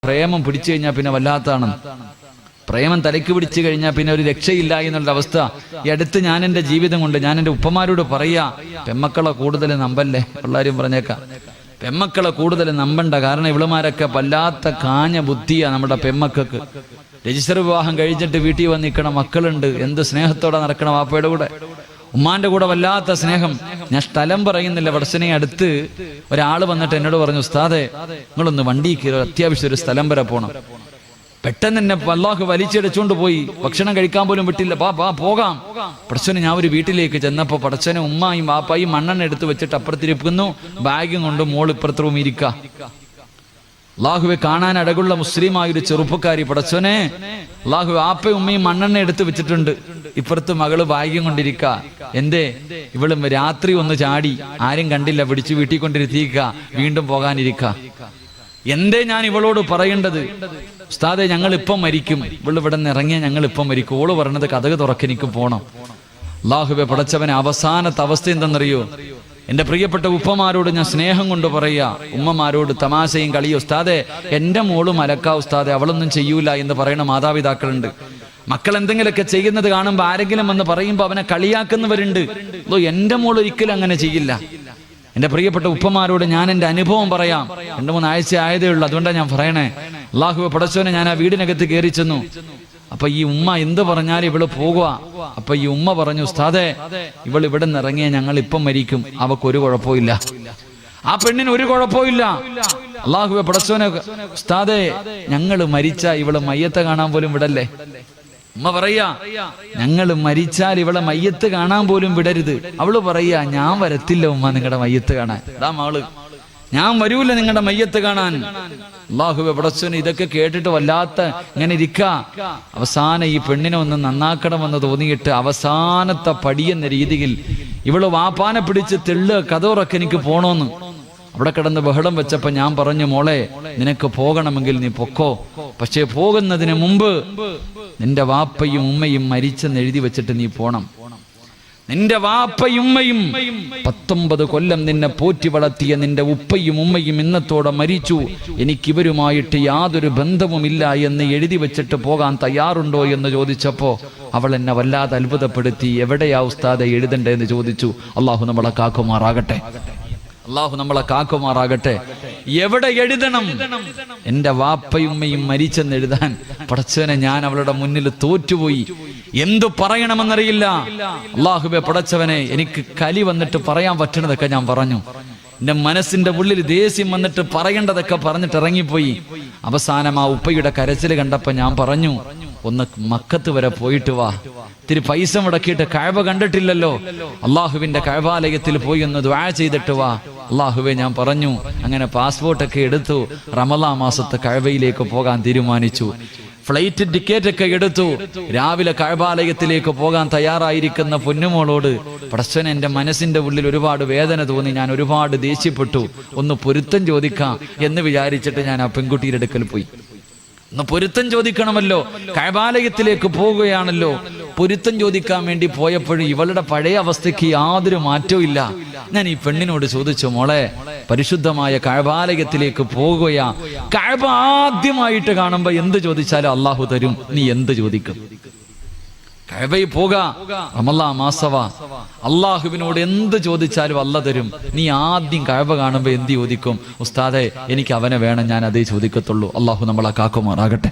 പ്രേമം പിടിച്ചു കഴിഞ്ഞാൽ പിന്നെ വല്ലാത്താണ്. പ്രേമം തലയ്ക്ക് പിടിച്ചു കഴിഞ്ഞാൽ പിന്നെ ഒരു രക്ഷയില്ല എന്നുള്ള അവസ്ഥ. ഈ അടുത്ത് ഞാൻ എൻ്റെ ജീവിതം കൊണ്ട് ഞാൻ എൻ്റെ ഉപ്പമാരോട് പറയാ, പെമ്മക്കളെ കൂടുതൽ നമ്പല്ലേ. എല്ലാവരും പറഞ്ഞേക്കാം, പെമ്മക്കളെ കൂടുതൽ നമ്പണ്ട. കാരണം ഇവളുമാരൊക്കെ വല്ലാത്ത കാഞ്ഞ ബുദ്ധിയാണ് നമ്മുടെ പെമ്മക്കൾക്ക്. രജിസ്റ്റർ വിവാഹം കഴിച്ചിട്ട് വീട്ടിൽ വന്ന് നിൽക്കണ മക്കളുണ്ട്. എന്ത് സ്നേഹത്തോടെ നടക്കണം വാപ്പയുടെ കൂടെ, ഉമ്മാന്റെ കൂടെ വല്ലാത്ത സ്നേഹം. ഞാൻ സ്ഥലം പറയുന്നില്ല. പടച്ചനെ അടുത്ത് ഒരാൾ വന്നിട്ട് എന്നോട് പറഞ്ഞു, ഉസ്താദെ നിങ്ങളൊന്ന് വണ്ടി കയറി, അത്യാവശ്യം ഒരു സ്ഥലം വരെ പോകണം. പെട്ടെന്ന് എന്നെ അല്ലാഹു വലിച്ചെടുച്ചുകൊണ്ട് പോയി. ഭക്ഷണം കഴിക്കാൻ പോലും വിട്ടില്ല. പോകാം. പടച്ചനെ ഞാൻ ഒരു വീട്ടിലേക്ക് ചെന്നപ്പോ പടച്ചനെ ഉമ്മായും വാപ്പായും മണ്ണെണ്ണ എടുത്ത് വെച്ചിട്ട് അപ്പുറത്തിരിക്കുന്നു, ബാഗും കൊണ്ട് മോൾ ഇപ്പുറത്ത് റൂം ഇരിക്ക. അല്ലാഹുവെ കാണാൻ അഴകുള്ള മുസ്ലിമായ ഒരു ചെറുപ്പക്കാരി. പടച്ചനെ അല്ലാഹു വാപ്പയും ഉമ്മയും മണ്ണെണ്ണ എടുത്ത് വെച്ചിട്ടുണ്ട്, ഇപ്പുറത്ത് മകള് ബാഗും കൊണ്ടിരിക്ക. എന്തേ ഇവളും രാത്രി ഒന്ന് ചാടി, ആരും കണ്ടില്ല, പിടിച്ചു വീട്ടിൽ കൊണ്ടിരുത്തിക്ക, വീണ്ടും പോകാനിരിക്ക. എന്തേ ഞാൻ ഇവളോട് പറയേണ്ടത്? ഉസ്താദെ ഞങ്ങൾ ഇപ്പം മരിക്കും, ഇവള് ഇവിടെ നിന്ന് ഇറങ്ങിയ ഞങ്ങൾ ഇപ്പം മരിക്കും. ഓള് പറഞ്ഞത് കഥക് തുറക്കെനിക്ക് പോണം. അല്ലാഹുവെ പടച്ചവനെ അവസാനത്തെ അവസ്ഥ എന്തെന്നറിയോ? എന്റെ പ്രിയപ്പെട്ട ഉപ്പമാരോട് ഞാൻ സ്നേഹം കൊണ്ട് പറയാ, ഉമ്മമാരോട് തമാശയും കളിയും. ഉസ്താദെ എന്റെ മോള് മലക്കാ ഉസ്താദെ, അവളൊന്നും ചെയ്യൂല എന്ന് പറയുന്ന മാതാപിതാക്കളുണ്ട്. മക്കൾ എന്തെങ്കിലുമൊക്കെ ചെയ്യുന്നത് കാണുമ്പോൾ ആരെങ്കിലും വന്ന് പറയുമ്പോൾ അവനെ കളിയാക്കുന്നവരുണ്ട്. എന്റെ മോൾ ഒരിക്കലും അങ്ങനെ ചെയ്യില്ല. എന്റെ പ്രിയപ്പെട്ട ഉപ്പമാരോട് ഞാൻ എൻ്റെ അനുഭവം പറയാം. 2-3 ആഴ്ച ആയതേ ഉള്ളൂ, അതുകൊണ്ടാണ് ഞാൻ പറയണേ. അല്ലാഹുവെ പടച്ചോനെ, ഞാൻ ആ വീടിനകത്ത് കയറി ചെന്നു. അപ്പൊ ഈ ഉമ്മ എന്ത് പറഞ്ഞാലും ഇവള് പോകുക. അപ്പൊ ഈ ഉമ്മ പറഞ്ഞു, ഉസ്താദെ ഇവൾ ഇവിടെ നിന്ന് ഇറങ്ങിയ ഞങ്ങൾ ഇപ്പം മരിക്കും, അവക്കൊരു കുഴപ്പമില്ല. ആ പെണ്ണിന് ഒരു കുഴപ്പമില്ല. അല്ലാഹുവെ പടച്ചോനെ, ഉസ്താദെ ഞങ്ങൾ മരിച്ച ഇവള് മയ്യത്തെ കാണാൻ പോലും വിടല്ലേ. ഉമ്മ പറയാ, ഞങ്ങൾ മരിച്ചാൽ ഇവളെ മയ്യത്ത് കാണാൻ പോലും വിടരുത്. അവള് പറയാ, ഞാൻ വരത്തില്ല ഉമ്മ നിങ്ങളുടെ മയ്യത്ത് കാണാൻ. അതാ മകള്, ഞാൻ വരൂല നിങ്ങളുടെ മയ്യത്ത് കാണാൻ. അല്ലാഹുവേ പടച്ചോനെ, ഇതൊക്കെ കേട്ടിട്ട് വല്ലാത്ത ഇങ്ങനെ ഇരിക്ക. അവസാനം ഈ പെണ്ണിനെ ഒന്ന് നന്നാക്കണമെന്ന് തോന്നിയിട്ട് അവസാനത്തെ പടിയെന്ന രീതിയിൽ ഇവള് വാപ്പാനെ പിടിച്ച് തെള്ളുക, കഥോറൊക്കെ എനിക്ക് പോണോന്ന്. അവിടെ കിടന്ന് ബഹളം വെച്ചപ്പോ ഞാൻ പറഞ്ഞു, മോളെ നിനക്ക് പോകണമെങ്കിൽ നീ പൊക്കോ, പക്ഷേ പോകുന്നതിന് മുമ്പ് നിന്റെ വാപ്പയും ഉമ്മയും മരിച്ചെന്ന് എഴുതി വെച്ചിട്ട് നീ പോണം. നിന്റെ വാപ്പയും ഉമ്മയും 19 കൊല്ലം നിന്നെ പോറ്റി വളർത്തിയ നിന്റെ ഉപ്പയും ഉമ്മയും ഇന്നത്തോടെ മരിച്ചു, എനിക്കിവരുമായിട്ട് യാതൊരു ബന്ധവുമില്ല എന്ന് എഴുതി വെച്ചിട്ട് പോകാൻ തയ്യാറുണ്ടോ എന്ന് ചോദിച്ചപ്പോ അവൾ എന്നെ വല്ലാതെ അത്ഭുതപ്പെടുത്തി. എവിടെയാ ഉസ്താദെ എഴുതണ്ടേ എന്ന് ചോദിച്ചു. അള്ളാഹു നമ്മളെ കാക്കുമാറാകട്ടെ, അള്ളാഹു നമ്മളെ കാക്കുമാറാകട്ടെ. എവിടെ എഴുതണം? എന്റെ വാപ്പയുമ്മയും മരിച്ചെന്ന് എഴുതാൻ പടച്ചവനെ ഞാൻ അവളുടെ മുന്നിൽ തോറ്റുപോയി. എന്തു പറയണമെന്നറിയില്ല. അല്ലാഹുവേ പടച്ചവനെ, എനിക്ക് കലി വന്നിട്ട് പറയാൻ പറ്റണതൊക്കെ ഞാൻ പറഞ്ഞു. എന്റെ മനസ്സിന്റെ ഉള്ളിൽ ദേഷ്യം വന്നിട്ട് പറയേണ്ടതൊക്കെ പറഞ്ഞിട്ട് ഇറങ്ങിപ്പോയി. അവസാനം ആ ഉപ്പയുടെ കരച്ചിൽ കണ്ടപ്പോ ഞാൻ പറഞ്ഞു, ഒന്ന് മക്കത്ത് വരെ പോയിട്ട് വാ, ഇത്തിരി പൈസ മുടക്കിയിട്ട് കഅബ കണ്ടിട്ടില്ലല്ലോ, അള്ളാഹുവിന്റെ കഅബാലയത്തിൽ പോയി ഒന്ന് ദുആ ചെയ്തിട്ട് വാ. അള്ളാഹുവെ ഞാൻ പറഞ്ഞു. അങ്ങനെ പാസ്പോർട്ടൊക്കെ എടുത്തു, റമളാൻ മാസത്തെ കഅബയിലേക്ക് പോകാൻ തീരുമാനിച്ചു. ഫ്ലൈറ്റ് ടിക്കറ്റ് ഒക്കെ എടുത്തു. രാവിലെ കഅബാലയത്തിലേക്ക് പോകാൻ തയ്യാറായിരിക്കുന്ന പൊന്നുമോളോട് പടച്ചവനെ, എൻ്റെ മനസ്സിന്റെ ഉള്ളിൽ ഒരുപാട് വേദന തോന്നി. ഞാൻ ഒരുപാട് ദേഷ്യപ്പെട്ടു. ഒന്ന് പൊരുത്തം ചോദിക്കാം എന്ന് വിചാരിച്ചിട്ട് ഞാൻ ആ പെൺകുട്ടിയുടെ അടുക്കൽ പോയി. ഒന്ന് പൊരുത്തം ചോദിക്കണമല്ലോ, കഅബാലയത്തിലേക്ക് പോവുകയാണല്ലോ. പൊരുത്തം ചോദിക്കാൻ വേണ്ടി പോയപ്പോഴും ഇവളുടെ പഴയ അവസ്ഥയ്ക്ക് യാതൊരു മാറ്റവും ഇല്ല. ഞാൻ ഈ പെണ്ണിനോട് ചോദിച്ചു, മോളെ പരിശുദ്ധമായ കഅബാലയത്തിലേക്ക് പോകുകയാ, കഅബ ആദ്യമായിട്ട് കാണുമ്പോ എന്ത് ചോദിച്ചാലും അള്ളാഹു തരും, നീ എന്ത് ചോദിക്കും? കഅബയിൽ പോകാ, റമളാൻ മാസവാ, അള്ളാഹുവിനോട് എന്ത് ചോദിച്ചാലും അല്ലാഹു തരും. നീ ആദ്യം കഅബ കാണുമ്പോ എന്ത് ചോദിക്കും? ഉസ്താദെ എനിക്ക് അവനെ വേണം, ഞാൻ അതേ ചോദിക്കത്തുള്ളൂ. അള്ളാഹു നമ്മളെ കാക്കുമാറാകട്ടെ,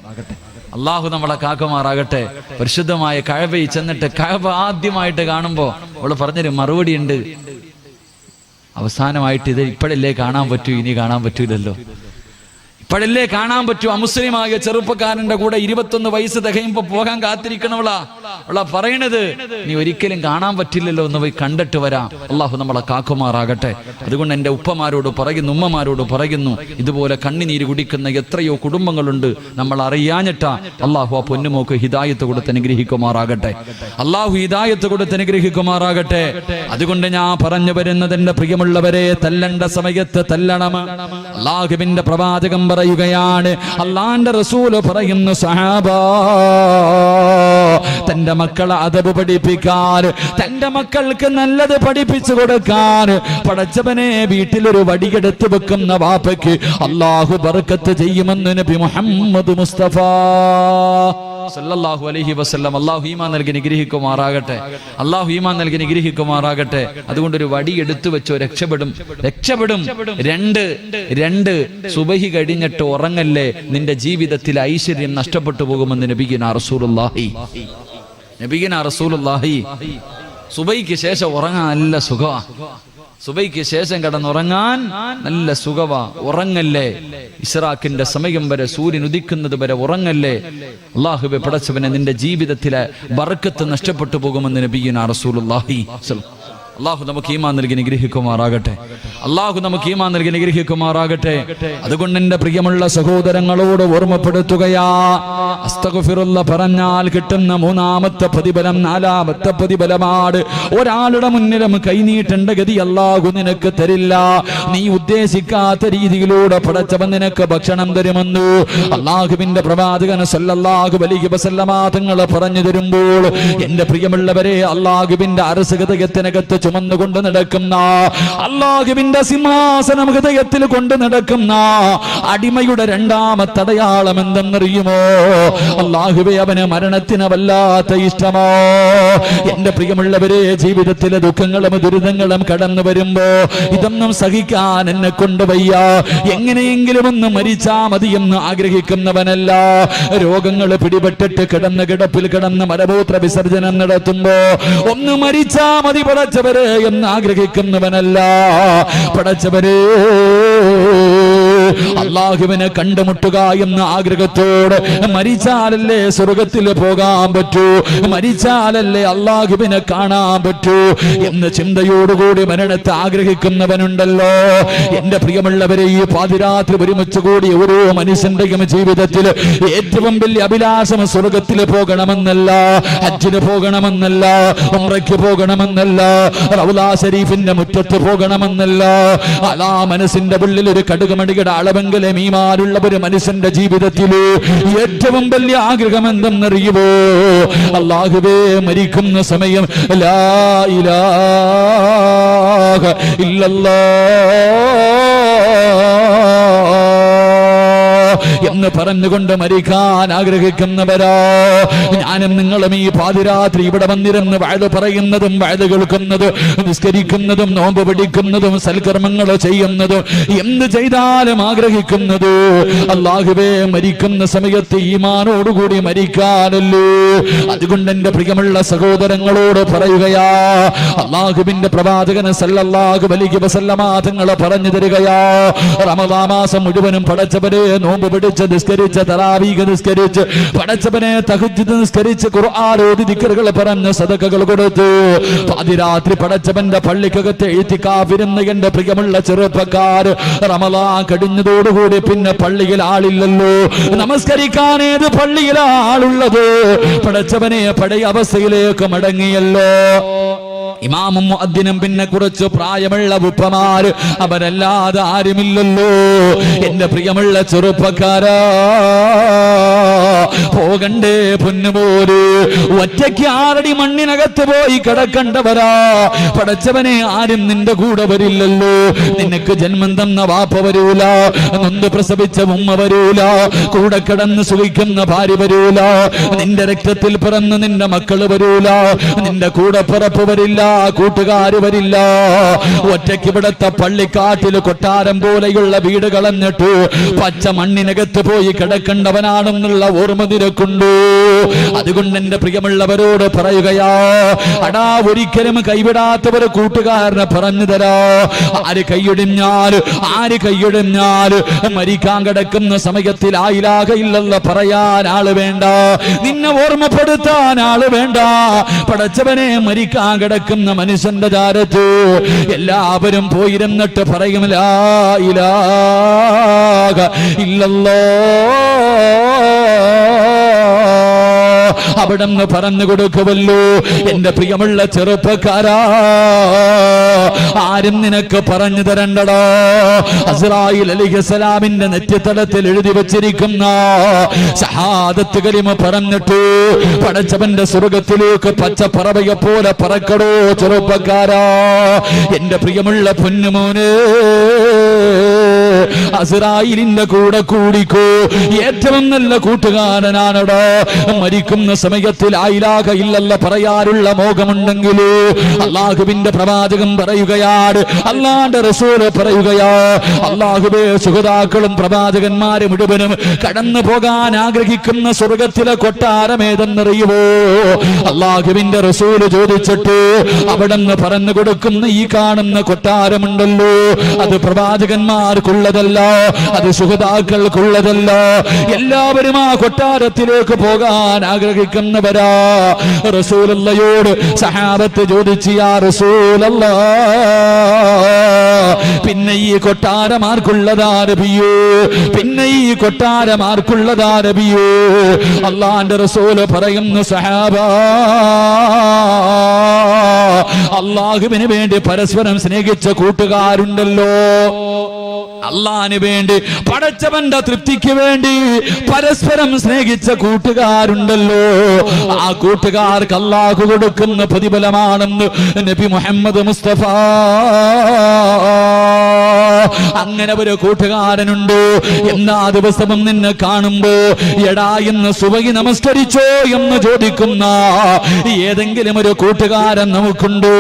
അള്ളാഹു നമ്മളെ കാക്കുമാറാകട്ടെ. പരിശുദ്ധമായ കഅബയിൽ ചെന്നിട്ട് കഅബ ആദ്യമായിട്ട് കാണുമ്പോ അവള് പറഞ്ഞൊരു മറുപടി ഉണ്ട്. അവസാനമായിട്ട് ഇത് ഇപ്പോഴല്ലേ കാണാൻ പറ്റൂ, ഇനി കാണാൻ പറ്റൂലല്ലോ. ഇപ്പോഴല്ലേ കാണാൻ പറ്റൂ. അമുസ്ലിമായ ചെറുപ്പക്കാരന്റെ കൂടെ 21 വയസ്സ് തികയുമ്പോ പോകാൻ കാത്തിരിക്കണവളാ. അവളാ പറയണത്, നീ ഒരിക്കലും കാണാൻ പറ്റില്ലല്ലോ, ഒന്ന് പോയി കണ്ടിട്ട് വരാം. അള്ളാഹു നമ്മളെ കാക്കുമാറാകട്ടെ. അതുകൊണ്ട് എൻ്റെ ഉപ്പമാരോട് പറയുന്നു, ഉമ്മമാരോട് പറയുന്നു, ഇതുപോലെ കണ്ണിനീര് കുടിക്കുന്ന എത്രയോ കുടുംബങ്ങളുണ്ട്, നമ്മൾ അറിയാഞ്ഞിട്ടാ. അള്ളാഹു ആ പൊന്നുമോക്ക് ഹിദായത്ത് കൊടുത്ത് അനുഗ്രഹിക്കുമാറാകട്ടെ, അള്ളാഹു ഹിദായത്ത് കൊടുത്ത് അനുഗ്രഹിക്കുമാറാകട്ടെ. അതുകൊണ്ട് ഞാൻ പറഞ്ഞു വരുന്നത്, എൻ്റെ പ്രിയമുള്ളവരെ, തല്ലണ്ട സമയത്ത് തല്ലണം. അള്ളാഹുവിന്റെ പ്രവാചകം പറയുകയാണ്, അള്ളാന്റെ റസൂല് പറയുന്നു, സഹാബാ, തന്റെ മക്കളെ അദബ് പഠിപ്പിക്കാൻ, തന്റെ മക്കൾക്ക് നല്ലത് പഠിപ്പിച്ചു കൊടുക്കാൻ പടച്ചവനെ വീട്ടിലൊരു വടിയെടുത്ത് വെക്കുന്ന വാപ്പയ്ക്ക് അല്ലാഹു ബർക്കത്ത് ചെയ്യുമെന്ന് നബി മുഹമ്മദ് മുസ്തഫ സല്ലല്ലാഹു അലൈഹി വസല്ലം. അല്ലാഹു ഈമാൻ നൽകി നിഗ്രഹിക്കുമാറാകട്ടെ, അല്ലാഹു ഈമാൻ നൽകി നിഗ്രഹിക്കുമാറാകട്ടെ. അതുകൊണ്ട് ഒരു വടി എടുത്തു വെച്ചോ, രക്ഷപ്പെടും. രണ്ട് സുബഹി കഴിഞ്ഞിട്ട് ഉറങ്ങല്ലേ, നിന്റെ ജീവിതത്തിൽ ഐശ്വര്യം നഷ്ടപ്പെട്ടു പോകുമെന്ന് നബിയുനാ റസൂലുള്ളാഹി. സുബൈക്ക് ശേഷം ഉറങ്ങാൻ നല്ല സുഖമാ, സുബൈക്ക് ശേഷം കിടന്നുറങ്ങാൻ നല്ല സുഖവാ. ഉറങ്ങല്ലേ, ഇസ്റാഖിന്റെ സമയം വരെ, സൂര്യൻ ഉദിക്കുന്നത് വരെ ഉറങ്ങല്ലേ. അല്ലാഹുവേ പടച്ചവനെ, നിന്റെ ജീവിതത്തിലെ ബർക്കത്ത് നഷ്ടപ്പെട്ടു പോകുമെന്ന് നബിയുനാ റസൂലുള്ളാഹി. അല്ലാഹു നമുക്ക് ഈമാൻ നൽകി നിഗ്രഹിക്കുമാറാകട്ടെ, അല്ലാഹു നമുക്ക് ഈമാൻ നൽകി നിഗ്രഹിക്കുമാറാകട്ടെ. അതുകൊണ്ട് എന്റെ പ്രിയമുള്ള സഹോദരങ്ങളോട് ഓർമ്മപ്പെടുത്തുകയാ, അസ്തഗ്ഫിറുല്ലാ പറഞ്ഞാൽ കിട്ടുന്ന 3-ാമത്തെ പ്രതിഫലം 4-ാമത്തെ പ്രതിഫലമാണ്. ഒരാളുടെ മുന്നിലും കൈനീട്ടേണ്ട ഗതി അല്ലാഹു നിനക്ക് തരില്ല. നീ ഉദ്ദേശിക്കാത്ത രീതിയിലൂടെ പടച്ചവൻ നിനക്ക് ഭക്ഷണം തരുമെന്നു അല്ലാഹുവിന്റെ പ്രവാചകൻ സല്ലല്ലാഹു അലൈഹി വസല്ലമ തങ്ങൾ പറഞ്ഞു തരുമ്പോൾ, എന്റെ പ്രിയമുള്ളവരെ, അല്ലാഹുവിന്റെ അർശ് ഹൃദയത്തിനകത്ത് ചുമന്നുകൊണ്ട് നടക്കുന്ന, അല്ലാഹുവിന്റെ സിംഹാസനം ഹൃദയത്തിൽ കൊണ്ട് നടക്കുന്ന അടിമയുടെ 2-ാമത്തെ അടയാളം എന്തെന്നറിയുമോ? അല്ലാഹുവേ, അവന് മരണത്തിന് വല്ലാത്ത ഇഷ്ടമോ? എന്റെ പ്രിയമുള്ളവരെ, ജീവിതത്തിലെ ദുഃഖങ്ങളും ദുരിതങ്ങളും കടന്നു വരുമ്പോ ഇതൊന്നും സഹിക്കാൻ എന്നെ കൊണ്ട് വയ്യ, എങ്ങനെയെങ്കിലും ഒന്ന് മരിച്ചാ മതിയെന്ന് ആഗ്രഹിക്കുന്നവനല്ല. രോഗങ്ങൾ പിടിപെട്ടിട്ട് കിടപ്പിൽ കിടന്ന് മലമൂത്ര വിസർജനം നടത്തുമ്പോ ഒന്ന് മരിച്ചാ മതി പടച്ചവരെ എന്ന് ആഗ്രഹിക്കുന്നവനല്ല. പടച്ചവരെ, അല്ലാഹുവിനെ കണ്ടുമുട്ടുക എന്ന ആഗ്രഹത്തോടെ മരിച്ചാലല്ലേ സ്വർഗത്തിൽ പോകാൻ പറ്റൂ, മരിച്ചാലല്ലേ അല്ലാഹുവിനെ കാണാൻ പറ്റൂ എന്ന ചിന്തയോടുകൂടി മരണത്തെ ആഗ്രഹിക്കുന്നവനുണ്ടല്ലോ. എന്റെ പ്രിയമുള്ളവരെ, ഈ പാതിരാത്രി ഒരുമിച്ച് കൂടി ഓരോ മനുഷ്യന്റെയും ജീവിതത്തിൽ ഏറ്റവും വലിയ അഭിലാഷം സ്വർഗത്തിൽ പോകണമെന്നല്ല, ഹജ്ജിന് പോകണമെന്നല്ല, ഉംറയ്ക്ക് പോകണമെന്നല്ല, റൗളാ ശരീഫിന്റെ മുറ്റത്ത് പോകണമെന്നല്ല. അലാ മനസ്സിന്റെ ഉള്ളിൽ ഒരു കടുകുമണിയുടെ അളവെങ്കിലും ഈമാനുള്ള ഒരു മനുഷ്യന്റെ ജീവിതത്തിൽ ഏറ്റവും വലിയ ആഗ്രഹം എന്തെന്നറിയുമോ? അല്ലാഹുവേ, മരിക്കുന്ന സമയം ലാ ഇലാഹ ഇല്ലല്ലാഹ് എന്ന് പറഞ്ഞുകൊണ്ട് മരിക്കാൻ ആഗ്രഹിക്കുന്നവരാ. ഞാനും നിങ്ങളും ഈ പാതിരാത്രി ഇവിടെ വന്നിരുന്ന് വഅദ് പറയുന്നതും വഅദ് കേൾക്കുന്നതും നിസ്കരിക്കുന്നതും നോമ്പ് പിടിക്കുന്നതും സൽക്കർമ്മങ്ങൾ ചെയ്യുന്നതും എന്ത് ചെയ്താലും ആഗ്രഹിക്കുന്നത് അല്ലാഹുവേ മരിക്കുന്ന സമയത്ത് ഈമാനോടുകൂടി മരിക്കാനല്ലോ. അതുകൊണ്ട് എന്റെ പ്രിയമുള്ള സഹോദരങ്ങളോട് പറയുകയാ, അല്ലാഹുവിന്റെ പ്രവാചകൻ സല്ലല്ലാഹു അലൈഹി വസല്ലമ തങ്ങൾ പറഞ്ഞു തരികയാ, റമദാൻ മാസം മുഴുവനും പടച്ചവനെ നോമ്പ് പിടിച്ച് നിസ്കരിച്ച് തറാവീഹ് നിസ്കരിച്ച് പടച്ചവനെ തഹജ്ജുദ് നിസ്കരിച്ച് ഖുർആൻ ഓതി ദിക്റുകൾ പറഞ്ഞ് സദഖകൾ കൊടുത്തു പാതിരാത്രി പടച്ചവന്റെ പള്ളിക്കകത്ത് ഇഅ്തികാഫിരുന്ന എന്റെ പ്രിയമുള്ള ചെറുപ്പക്കാർ, റമദാൻ കഴിഞ്ഞതോടുകൂടി പിന്നെ പള്ളിയിൽ ആളില്ലല്ലോ, നമസ്കരിക്കാൻ ഏത് പള്ളിയിലാ ആളുള്ളത്? പടച്ചവനെ പഴയ അവസ്ഥയിലേക്ക് മടങ്ങിയല്ലോ. ഇമാമും മുഅദ്ദിനും പിന്നെ കുറച്ച് പ്രായമുള്ള ഉപ്പമാര്, അവരല്ലാതെ ആരുമില്ലല്ലോ. എന്റെ പ്രിയമുള്ള ചെറുപ്പക്കാരാ, പോകണ്ടേ പൊന്നുപോര്? ഒറ്റയ്ക്ക് 6 അടി മണ്ണിനകത്ത് പോയി കിടക്കണ്ടവരാ. പടച്ചവനെ, ആരും നിന്റെ കൂടെ വരില്ലല്ലോ. നിനക്ക് ജന്മം തന്ന വാപ്പ വരൂല, നൊന്ത് പ്രസവിച്ച ഉമ്മ വരൂല, കൂടെ കിടന്ന് സുഖിക്കുന്ന ഭാര്യ വരൂല, നിന്റെ രക്തത്തിൽ പിറന്ന് നിന്റെ മക്കള് വരൂല, നിന്റെ കൂടെ പിറപ്പ് വരില്ല, കൂട്ടുകാര് വരില്ല. ഒറ്റയ്ക്ക് ഇവിടത്തെ പള്ളിക്കാട്ടില് കൊട്ടാരം പോലെയുള്ള വീട് കളഞ്ഞിട്ട് പച്ച മണ്ണിനകത്ത് പോയി കിടക്കേണ്ടവനാണെന്നുള്ള ഓർമ്മ നിനക്കുണ്ടോ? അതുകൊണ്ട് എന്റെ പ്രിയമുള്ളവരോട് പറയുകയാ, അടാ, ഒരിക്കലും കൈവിടാത്തവർ കൂട്ടുകാരനെ പറഞ്ഞു തരാ. ആര് കൈയൊടിഞ്ഞാല് മരിക്കാൻ കിടക്കുന്ന സമയത്തിൽ ആ ഇലാഹ ഇല്ലല്ലാഹ് പറയാൻ ആള് വേണ്ട, നിന്നെ ഓർമ്മപ്പെടുത്താൻ ആള് വേണ്ട. പടച്ചവനെ, മരിക്കാൻ കിടക്കുന്ന മനുഷ്യന്റെ ചാരത്ത് എല്ലാവരും പോയിരുന്നിട്ട് പറയും ലാ ഇലാഹ ഇല്ലല്ലാഹ് അവിടെന്ന് പറഞ്ഞു കൊടുക്കുമല്ലോ. എന്റെ പ്രിയമുള്ള ചെറുപ്പക്കാരാ, ആരും നിനക്ക് പറഞ്ഞു തരണ്ടടോ. അസ്രായീൽ അലൈഹിസ്സലാമിന്റെ നെറ്റിത്തലത്തിൽ എഴുതി വച്ചിരിക്കുന്ന ഷഹാദത്ത് കലിമ പറഞ്ഞിട്ട് പടച്ചവന്റെ സ്വർഗത്തിലേക്ക് പച്ചപ്പറവയെ പോലെ പറക്കടോ ചെറുപ്പക്കാരാ. എന്റെ പ്രിയമുള്ള പൊന്നുമോനെ, അസ്രായീലിന്റെ കൂടെ കൂടിക്കോ. ഏറ്റവും നല്ല കൂട്ടുകാരനാണടോ. മരിക്കുന്ന സമയത്തിൽ ലാ ഇലാഹ ഇല്ലല്ലാഹ് പറയാനുള്ള മോഹമുണ്ടെങ്കിലോ അല്ലാഹുവിന്റെ പ്രവാചകൻ പറയുകയാണ്, അല്ലാഹുവിന്റെ റസൂൽ പറയുകയാ, അല്ലാഹുവേ സുഹൃതാക്കളും പ്രവാചകന്മാരും മുഴുവനും കടന്നു പോകാൻ ആഗ്രഹിക്കുന്ന സ്വർഗത്തിലെ കൊട്ടാരം ഏതെന്നറിയുമോ? അല്ലാഹുവിന്റെ റസൂൽ ചോദിച്ചിട്ട് അവിടെന്ന് പറഞ്ഞു കൊടുക്കുന്ന ഈ കാണുന്ന കൊട്ടാരമുണ്ടല്ലോ, അത് പ്രവാചകന്മാർക്കുള്ളതല്ല, അത് സുഹൃതാക്കൾക്കുള്ളതല്ല. എല്ലാവരും ആ കൊട്ടാരത്തിലേക്ക് പോകാൻ ആഗ്രഹിക്കുന്നവരാ. റസൂലുള്ളാഹിയോട് സഹാബത്ത് ചോദിച്ചു, യാ റസൂലല്ലാഹ്, പിന്നെ ഈ കൊട്ടാരം ആർക്കുള്ളതാ നബിയേ? പിന്നെ ഈ കൊട്ടാരം ആർക്കുള്ളതാ നബിയേ? അല്ലാഹുവിന്റെ റസൂൽ പറയുന്നു, സഹാബാ, അല്ലാഹുവിന് വേണ്ടി പരസ്പരം സ്നേഹിച്ച കൂട്ടുകാരുണ്ടല്ലോ, അള്ളാഹിന് വേണ്ടി പടച്ചവന്റെ തൃപ്തിക്ക് വേണ്ടി പരസ്പരം സ്നേഹിച്ച കൂട്ടുകാരുണ്ടല്ലോ, ആ കൂട്ടുകാർക്ക് അള്ളാഹു കൊടുക്കുന്ന പ്രതിഫലമാണെന്ന് നബി മുഹമ്മദ് മുസ്തഫ. അങ്ങനെ ഒരു കൂട്ടുകാരനുണ്ട്. എല്ലാ ദിവസവും നിന്നെ കാണുമ്പോ എടാ ഇന്ന് സുബഹി നമസ്കരിച്ചോ എന്ന് ചോദിക്കുന്ന ഏതെങ്കിലും ഒരു കൂട്ടുകാരൻ നമുക്കുണ്ടോ?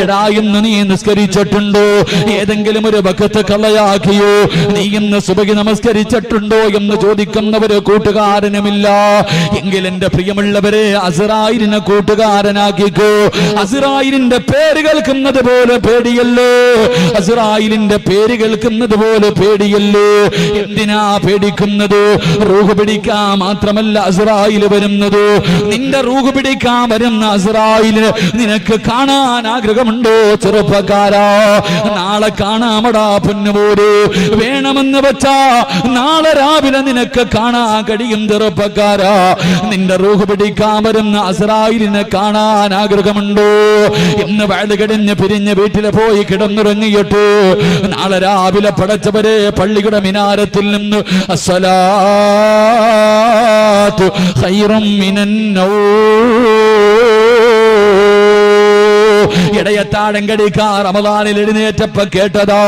എടാ ഇന്ന് നീ നിസ്കരിച്ചിട്ടുണ്ടോ? ഏതെങ്കിലും ഒരു വഖത്ത് കളയാക്കിയോ? നീ ഇന്ന് സുബഹി നമസ്കരിച്ചിട്ടുണ്ടോ എന്ന് ചോദിക്കുന്ന ഒരു കൂട്ടുകാരനുമില്ല. എങ്കിൽ എന്റെ പ്രിയമുള്ളവരെ, അസ്രായീലിനെ കൂട്ടുകാരനാക്കിക്കോ. അസ്രായീലിന്റെ പേര് കേൾക്കുന്നത് പോലെ പേടിയല്ലോ, അസ്രായീലിന്റെ പേര് കേൾക്കുന്നത് പോലെ പേടിയല്ലോ. എന്തിനാ പേടിക്കുന്നത്? റൂഹ് പിടിക്കാൻ മാത്രമല്ല അസ്രായീൽ വരുന്നത്. നിന്റെ റൂഹ് പിടിക്കാൻ വരുന്ന അസ്രായീലിനെ നിനക്ക് കാണാൻ ആഗ്രഹമുണ്ടോ ചെറുപ്പക്കാരാ? നാളെ കാണാമടാ പൊന്നുപോര്. വേണമെന്ന് വെച്ചാ നാളെ രാവിലെ നിനക്ക് കാണാൻ കഴിയും ചെറുപ്പക്കാരാ. നിന്റെ റൂഹ് പിടിക്കാൻ വരുന്ന അസ്രായീലിനെ കാണാൻ ആഗ്രഹമുണ്ടോ? ഇന്ന് വയല് കടിഞ്ഞ് പിരിഞ്ഞ് വീട്ടിൽ പോയി കിടന്നുറങ്ങിയിട്ട് നാളെ രാവിലെ പടച്ചവരെ പള്ളിയുടെ മിനാരത്തിൽ നിന്ന് അസ്സലാത്തു ഖൈറും മിനൻ ഇടയത്താഴം കടിക്കാ റമദാനിൽ എഴുന്നേറ്റപ്പോ കേട്ടതാ.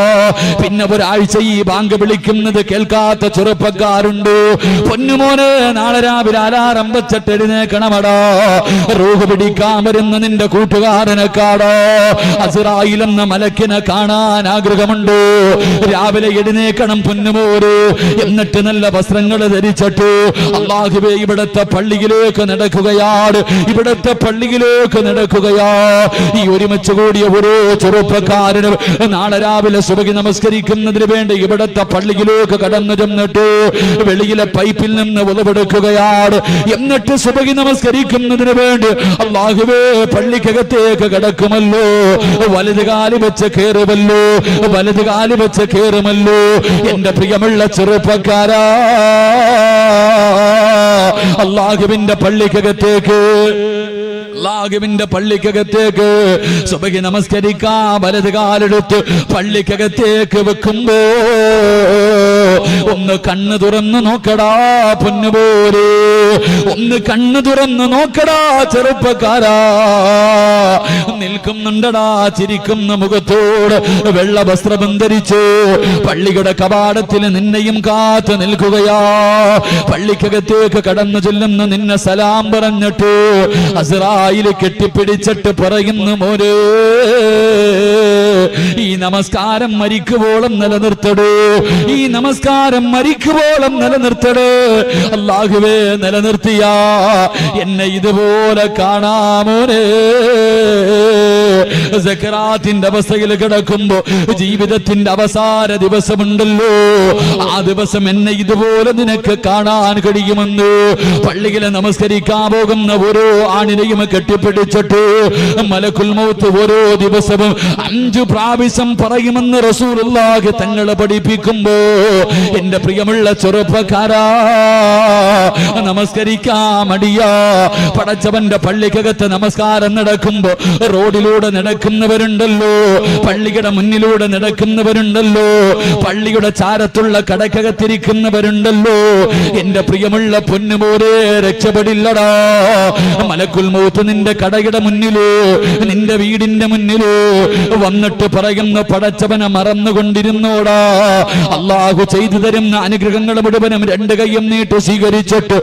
പിന്നെ ഒരാഴ്ച ഈ ബാങ്ക് വിളിക്കുന്നത് കേൾക്കാത്ത ചെറുപ്പക്കാരുണ്ട്. പൊന്നുമോനെ, നാളെ രാവിലെ അലാറം വെച്ചിട്ട് എഴുന്നേക്കണമടാ. റൂഹ് പിടിക്കാൻ വരുന്ന നിന്റെ കൂട്ടുകാരനെ കാടോ. അസ്രായീൽ എന്ന മലക്കിനെ കാണാൻ ആഗ്രഹമുണ്ട്. രാവിലെ എഴുന്നേക്കണം പൊന്നുമോര്. എന്നിട്ട് നല്ല വസ്ത്രങ്ങൾ ധരിച്ചിട്ട് അല്ലാഹുവേ ഇവിടത്തെ പള്ളിയിലേക്ക് നടക്കുകയാണ്, ഇവിടത്തെ പള്ളിയിലേക്ക് നടക്കുകയാ. ഈ ഒരുമിച്ച് കൂടിയ ഓരോ ചെറുപ്പക്കാരനും നാളെ രാവിലെ സുബഹി നമസ്കരിക്കുന്നതിന് വേണ്ടി ഇവിടത്തെ പള്ളിയിലേക്ക് കടന്നു ചെന്നിട്ട് വെളിയിലെ പൈപ്പിൽ നിന്ന് ഉളവെടുക്കുകയാണ്. എന്നിട്ട് സുബഹി നമസ്കരിക്കുന്നതിന് വേണ്ടി അല്ലാഹുവേ പള്ളിക്കകത്തേക്ക് കടക്കുമല്ലോ. വലത് കാല് വെച്ച് കയറുമല്ലോ, വലത് കാല് വെച്ച് കയറുമല്ലോ. എന്റെ പ്രിയമുള്ള ചെറുപ്പക്കാരാ, അല്ലാഹുവിന്റെ പള്ളിക്കകത്തേക്ക്, അല്ലാഹുവിന്റെ പള്ളിക്കകത്തേക്ക് സുബഹി നമസ്കരിക്കാൻ വലത് കാലെടുത്ത് പള്ളിക്കകത്തേക്ക് വെക്കുമ്പോ ഒന്ന് കണ്ണ് തുറന്ന് നോക്കടാ പൊന്നുപോരെ, ഒന്ന് കണ്ണ് തുറന്ന് നോക്കടാ ചെറുപ്പക്കാരാ. നിൽക്കുന്നുണ്ടടാ ചിരിക്കുന്ന മുഖത്തോട് വെള്ള വസ്ത്രം ധരിച്ചു പള്ളിയുടെ കവാടത്തിൽ നിന്നെയും കാത്തു നിൽക്കുകയാ. പള്ളിക്കകത്തേക്ക് കടന്നു ചെല്ലുന്ന നിന്നെ സലാം പറഞ്ഞിട്ട് അസ്രായീൽ കെട്ടിപ്പിടിച്ചിട്ട് പറയുന്നു, മോനെ ഈ നമസ്കാരം മരിക്കുവോളം നിലനിർത്തടൂ, ഈ നമസ്കാരം മരിക്കുവോളം നിലനിർത്തടൂ. അല്ലാഹുവേ നിലനിർത്തിയാ എന്നെ ഇതുപോലെ കാണാമോനെ. സക്കറാത്തിന്റെ അവസ്ഥയിൽ കിടക്കുമ്പോ ജീവിതത്തിന്റെ അവസാന ദിവസമുണ്ടല്ലോ, ആ ദിവസം എന്നെ ഇതുപോലെ നിനക്ക് കാണാൻ കഴിയുമെന്ന് പള്ളിയിൽ നമസ്കരിക്കാൻ പോകുന്ന ഓരോ ആണിനെയും കെട്ടിപ്പിടിച്ചിട്ട് മലക്കുൽ മൗത്ത് ഓരോ ദിവസവും 5 പ്രാവശ്യം പറയുമെന്ന് റസൂലുള്ളാഹി തങ്ങൾ പഠിപ്പിക്കുമ്പോ എന്റെ പ്രിയമുള്ള ചെറുപ്പക്കാരാ, നമസ്കരിക്കാൻ മടിയാ. പടച്ചവന്റെ പള്ളിക്കകത്ത് നമസ്കാരം നടക്കുമ്പോ റോഡിലൂടെ നടക്കുന്നവരുണ്ടല്ലോ, പള്ളിയുടെ മുന്നിലൂടെ നടക്കുന്നവരുണ്ടല്ലോ, പള്ളിയുടെ ചാരത്തുള്ള കടക്കകത്തിരിക്കുന്നവരുണ്ടല്ലോ. എന്റെ പ്രിയമുള്ള പൊന്നുമോരെ, രക്ഷപ്പെടില്ലടാ. മലക്കുൽ മൗത്ത് നിന്റെ കടയുടെ മുന്നിലോ നിന്റെ വീടിന്റെ മുന്നിലോ വന്നിട്ട് പറയുന്ന പടച്ചവനെ മറന്നുകൊണ്ടിരുന്നോടാ. അള്ളാഹു ചെയ്തു തരുന്ന അനുഗ്രഹങ്ങൾ മുഴുവനും 2 കൈയും നീട്ടി സ്വീകരിച്ചിട്ട്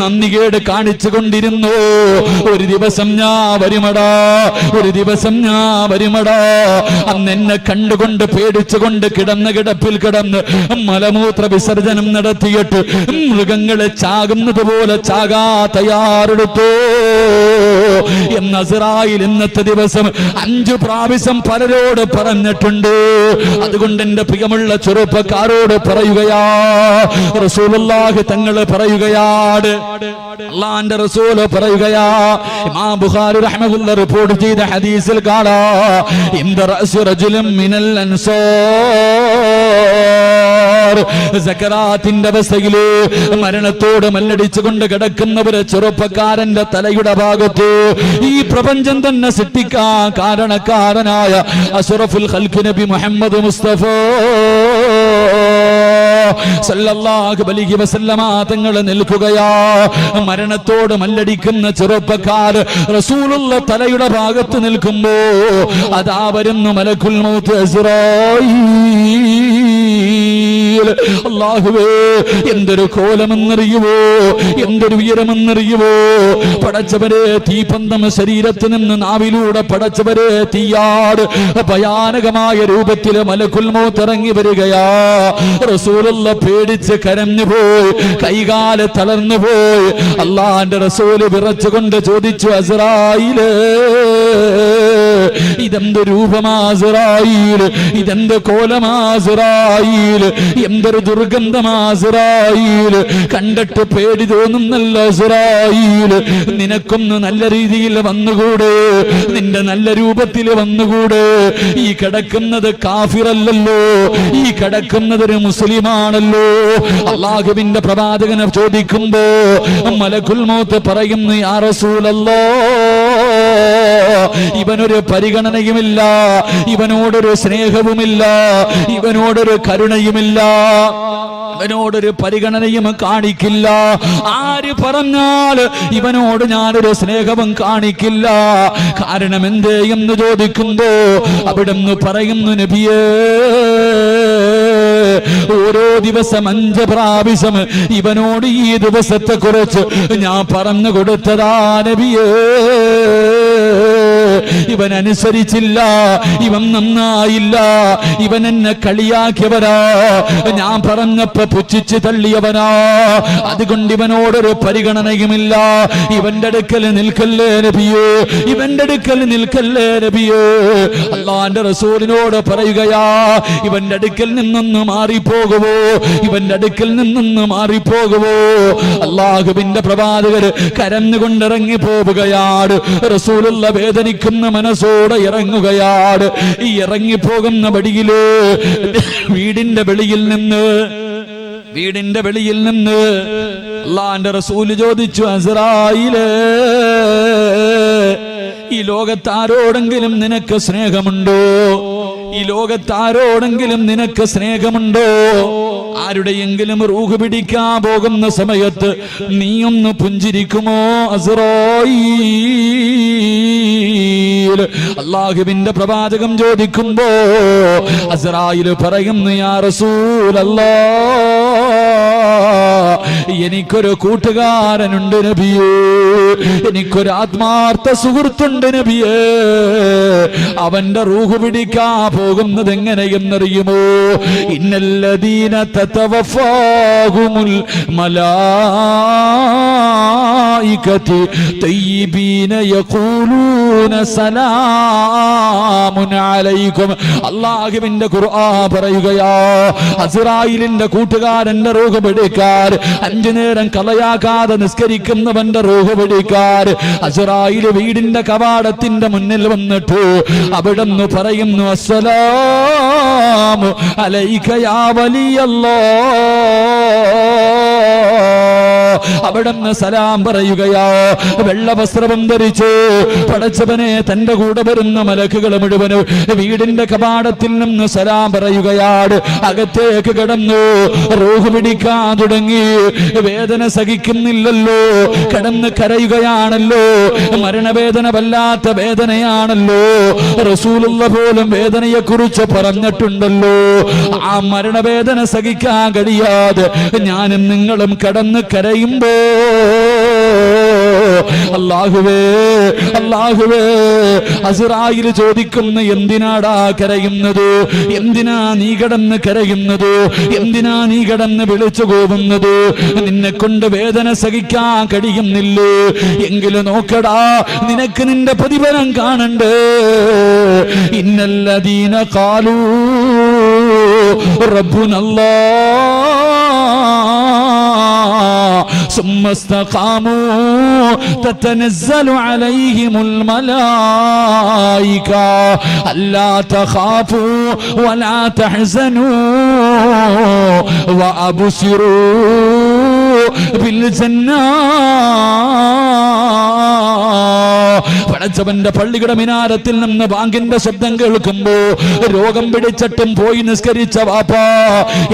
നന്ദികേട് കാണിച്ചു കൊണ്ടിരുന്നു. ഒരു ദിവസം ഞാൻ വരുമടാ, ഒരു ദിവസം ഞാൻ വരുമടാ. അന്ന് എന്നെ കണ്ടുകൊണ്ട് പേടിച്ചുകൊണ്ട് കിടന്ന കിടപ്പിൽ കിടന്ന് മലമൂത്ര വിസർജനം നടത്തിയിട്ട് മൃഗങ്ങളെ ചാകുന്നത് പോലെ ചാകാ തയ്യാറെടുത്തു എന്ന് അസ്റായിൽ ഇന്നത്തെ ദിവസം 5 പ്രാവശ്യം പലരോട് പറഞ്ഞിട്ടുണ്ട്. അതുകൊണ്ട് എന്റെ പ്രിയമുള്ള ചെറുപ്പക്കാരോട് പറയുകയാ, റസൂലുള്ളാഹി തങ്ങൾ പറയുകയാണ്, അല്ലാഹുവിന്റെ റസൂൽ പറയുകയാ, ഇമാം ബുഖാരി റഹ്മത്തുള്ളാഹി റിപ്പോർട്ട് ചെയ്ത ഹദീസിൽ കാണാം, ഇന്ദ റഅസി റജുലിൻ മിനൽ അൻസാർ, സക്കറാത്തിന്റെ അവസ്ഥയില് മരണത്തോട് മല്ലടിച്ചുകൊണ്ട് കിടക്കുന്നവര് ചെറുപ്പക്കാരന്റെ തലയുടെ ഭാഗത്ത് ഈ പ്രപഞ്ചം തന്നെ സൃഷ്ടിക്കാൻ കാരണക്കാരനായ അഷ്റഫുൽ ഖൽഖ് നബി മുഹമ്മദ് മുസ്തഫ സല്ലല്ലാഹു അലൈഹി വസല്ലമ തങ്ങൾ നിൽക്കുകയാ. മരണത്തോട് മല്ലടിക്കുന്ന ചെറുപ്പക്കാർ റസൂലുള്ള തലയുടെ ഭാഗത്ത് നിൽക്കുമ്പോ അതാ വരുന്നു മലക്കുൽ മൗത്ത് അസ്റായീൽ. അല്ലാഹുവേ, എന്തൊരു കോലമെന്നറിയുവോ, എന്തൊരു ഉയരമെന്നറിയുവോ. പടച്ചവരെ, തീപന്തം ശരീരത്തിൽ നിന്ന് നാവിലൂടെ പടച്ചവരെ തീയാട് ഭയാനകമായ രൂപത്തിൽ മലക്കുൽ മൗത്ത് ഇറങ്ങി വരികയാ. റസൂലുള്ള പേടിച്ച് കരഞ്ഞു പോയി, കൈകാല് തളർന്നു പോയി. അള്ളാന്റെ റസൂല് വിറച്ചുകൊണ്ട് ചോദിച്ചു, അസ്റായീല്, ഇതെന്ത് രൂപമാസ്റായീൽ, ഇതെന്ത് കോലമാസ്റായീൽ, എന്തൊരു ദുർഗന്ധമാസ്റായീൽ, കണ്ടിട്ട് പേടി തോന്നുന്നല്ല അസ്റായീൽ. നിനക്കൊന്ന് നല്ല രീതിയിൽ വന്നുകൂടെ, നിന്റെ നല്ല രൂപത്തിൽ വന്നുകൂടെ. ഈ കിടക്കുന്നത് കാഫിറല്ലല്ലോ, ഈ കിടക്കുന്നത് ഒരു മുസ്ലിമാണല്ലോ. അല്ലാഹുവിന്റെ പ്രവാചകനെ ചോദിക്കുമ്പോ മലക്കുൽ മൗത്ത് പറയുന്നു, യാ റസൂലല്ലാഹ്, ഇവനൊരു പരിഗണനയുമില്ല, ഇവനോടൊരു സ്നേഹവുമില്ല, ഇവനോടൊരു കരുണയുമില്ല, ഇവനോടൊരു പരിഗണനയും കാണിക്കില്ല. ആര് പറഞ്ഞാൽ ഇവനോട് ഞാനൊരു സ്നേഹവും കാണിക്കില്ല. കാരണം എന്തേ എന്ന് ചോദിക്കുമ്പോ അവിടുന്ന് പറയുന്നു, നബിയേ, ഓരോ ദിവസം 5 പ്രാവശ്യം ഇവനോട് ഈ ദിവസത്തെ കുറിച്ച് ഞാൻ പറഞ്ഞു കൊടുത്തതാ നബിയേ. ഇവൻ അനുസരിച്ചില്ല, ഇവൻ നന്നായില്ല, ഇവൻ എന്നെ കളിയാക്കിയവനാ, ഞാൻ പറഞ്ഞപ്പോ പുച്ഛിച്ച് തള്ളിയവനാ. അതുകൊണ്ട് ഇവനോടൊരു പരിഗണനയുമില്ല. ഇവന്റെ അടുക്കൽ നിൽക്കല്ലേ നബിയേ, ഇവന്റെ അടുക്കൽ നിൽക്കല്ലേ നബിയേ. അല്ലാഹുവിന്റെ റസൂലിനോട് പറയുകയാ, ഇവന്റെ അടുക്കൽ നിന്നൊന്ന് മാറിപ്പോകുവോ, ഇവന്റെ അടുക്കൽ നിന്നൊന്ന് മാറിപ്പോകുവോ. അല്ലാഹുവിന്റെ പ്രവാചകര് കരഞ്ഞുകൊണ്ടിറങ്ങി പോവുകയാണ്. റസൂലുള്ള വേദനിക്കുന്ന മനസ്സോടെ ഇറങ്ങുകയാണ്. ഈ ഇറങ്ങിപ്പോകുന്ന വഴിയില് വീടിന്റെ വെളിയിൽ നിന്ന് അല്ലാഹുവിന്റെ റസൂല് ചോദിച്ചു, അസ്റായീലേ, ഈ ലോകത്താരോടെങ്കിലും നിനക്ക് സ്നേഹമുണ്ടോ? ഈ ലോകത്താരോടെങ്കിലും നിനക്ക് സ്നേഹമുണ്ടോ? ആരുടെയെങ്കിലും റൂഹ് പിടിക്കാൻ പോകുന്ന സമയത്ത് നീയൊന്ന് പുഞ്ചിരിക്കുമോ അസ്റായീൽ? അല്ലാഹുവിന്റെ പ്രവാചകം ചോദിക്കുമ്പോ അസ്റായീൽ പറയുന്നു, യാ റസൂലല്ലാഹ്, എനിക്കൊരു കൂട്ടുകാരനുണ്ട് നബിയേ, എനിക്കൊരു ആത്മാർത്ഥ സുഹൃത്തുണ്ട് നബിയേ. അവന്റെ റൂഹ് പിടിക്കാൻ പോകുന്നത് എങ്ങനെയെന്നറിയുമോ? ഇന്നല്ലദീന തതവഫാഹുമുൽ മലായിക മലായികതി തയ്യിബീന യഖൂലൂന സലാമുൻ അലൈക്കും. അല്ലാഹുവിന്റെ ഖുർആൻ പറയുകയാ, അസ്റായിലിന്റെ കൂട്ടുകാരന്റെ റൂഹ് പിടിക്കാൻ, 5 നേരം കളയാകാതെ നിസ്കരിക്കുന്നവന്റെ റൂഹ് പിടിക്കാൻ അസ്റായിൽ വീടിന്റെ കവാടത്തിന്റെ മുന്നിൽ വന്നിട്ട് അവിടുന്ന് പറയുന്നു, അസ്സലാമു അലൈക യാ വലിയല്ലാഹ്. അവിടുന്ന് സലാം പറയുകയാ. വെള്ള വസ്ത്രം ധരിച്ചു പടച്ചവനെ തന്റെ കൂടെ വരുന്ന മലക്കുകൾ മുഴുവനും വീടിന്റെ കവാടത്തിൽ നിന്ന് സലാം പറയുകയാണ്. അകത്തേക്ക് കിടന്നു റൂഹ് പിടിക്കാൻ തുടങ്ങി. വേദന സഹിക്കുന്നില്ലല്ലോ, കിടന്ന് കരയുകയാണല്ലോ. മരണവേദന വല്ലാത്ത വേദനയാണല്ലോ. റസൂലുള്ള പോലും വേദനയെ കുറിച്ച് പറഞ്ഞിട്ടുണ്ടല്ലോ. ആ മരണവേദന സഹിക്കാൻ കഴിയാതെ ഞാനും നിങ്ങളും കടന്ന് കരയുമ്പോ അല്ലാഹുവേ അല്ലാഹുവേ, അസ്റായിൽ ചോദിക്കുന്നു, എന്തിനാടാ കരയുന്നത്? എന്തിനാ നീ കിടന്ന് കരയുന്നത്? എന്തിനാ നീ കിടന്ന് വിളിച്ചു പോകുന്നത്? നിന്നെ കൊണ്ട് വേദന സഹിക്കാൻ കഴിയുന്നില്ലേ? എങ്കിലും നോക്കടാ, നിനക്ക് നിന്റെ പ്രതിഫലം കാണണ്ടേ. ഇന്നല്ലദീന ഖാലൂ റബ്ബുനല്ലാഹ് ثم استقاموا تتنزل عليهم الملائكة ألا تخافوا ولا تحزنوا وأبشروا بالجنة. പടച്ചവന്റെ പള്ളിയുടെ മിനാരത്തിൽ നിന്ന് ബാങ്കിന്റെ ശബ്ദം കേൾക്കുമ്പോ രോഗം പിടിച്ചിട്ടും പോയി നിസ്കരിച്ച വാപ്പാ,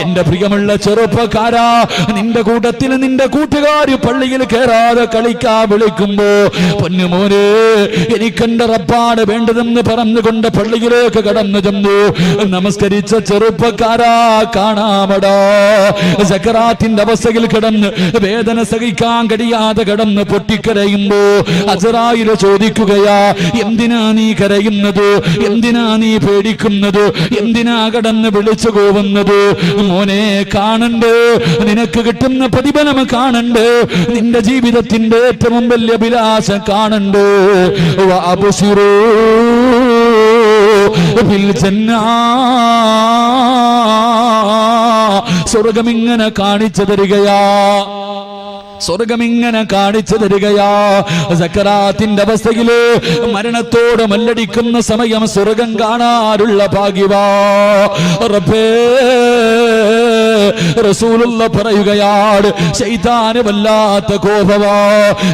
എന്റെ പ്രിയമുള്ള ചെറുപ്പക്കാരാ, നിന്റെ കൂട്ടത്തിൽ നിന്റെ കൂട്ടുകാര് പള്ളിയിൽ കയറാതെ കളിക്കാ വിളിക്കുമ്പോ, പൊന്നുമോനെ എനിക്കെന്റെ റബ്ബാണ് വേണ്ടതെന്ന് പറഞ്ഞുകൊണ്ട് പള്ളിയിലേക്ക് കടന്നു ചെന്നു നമസ്കരിച്ച ചെറുപ്പക്കാരാ, കാണാമടാ സക്കറാത്തിന്റെ അവസ്ഥയിൽ കിടന്ന് വേദന സഹിക്കാൻ കഴിയാതെ കിടന്ന് പൊട്ടിക്കരയുമ്പോ അസ്റായിൽ ചോദിക്കുകയാ, എന്തിനാ നീ കരയുന്നത്? എന്തിനാ നീ പേടിക്കുന്നത്? എന്തിനാ കടന്ന് വിളിച്ചു പോകുന്നത്? മോനെ കാണണ്ട്, നിനക്ക് കിട്ടുന്ന പ്രതിഫലം കാണണ്ട്, നിന്റെ ജീവിതത്തിന്റെ ഏറ്റവും വലിയ അഭിലാഷം കാണണ്ട്. വഅബ്ശിറൂ ബിൽ ജന്നാ, സ്വർഗമിങ്ങനെ കാണിച്ചു തരികയാ, സ്വർഗമിങ്ങനെ കാണിച്ചു തരികയാ. സക്കറാത്തിന്റെ അവസ്ഥയില് മരണത്തോട് മല്ലടിക്കുന്ന സമയം സ്വർഗം കാണാനുള്ള ഭാഗ്യവാ. റബ്ബേ, റസൂലുള്ള പറയുകയാണ്, ശൈത്താന് വല്ലാത്ത കോപമാ,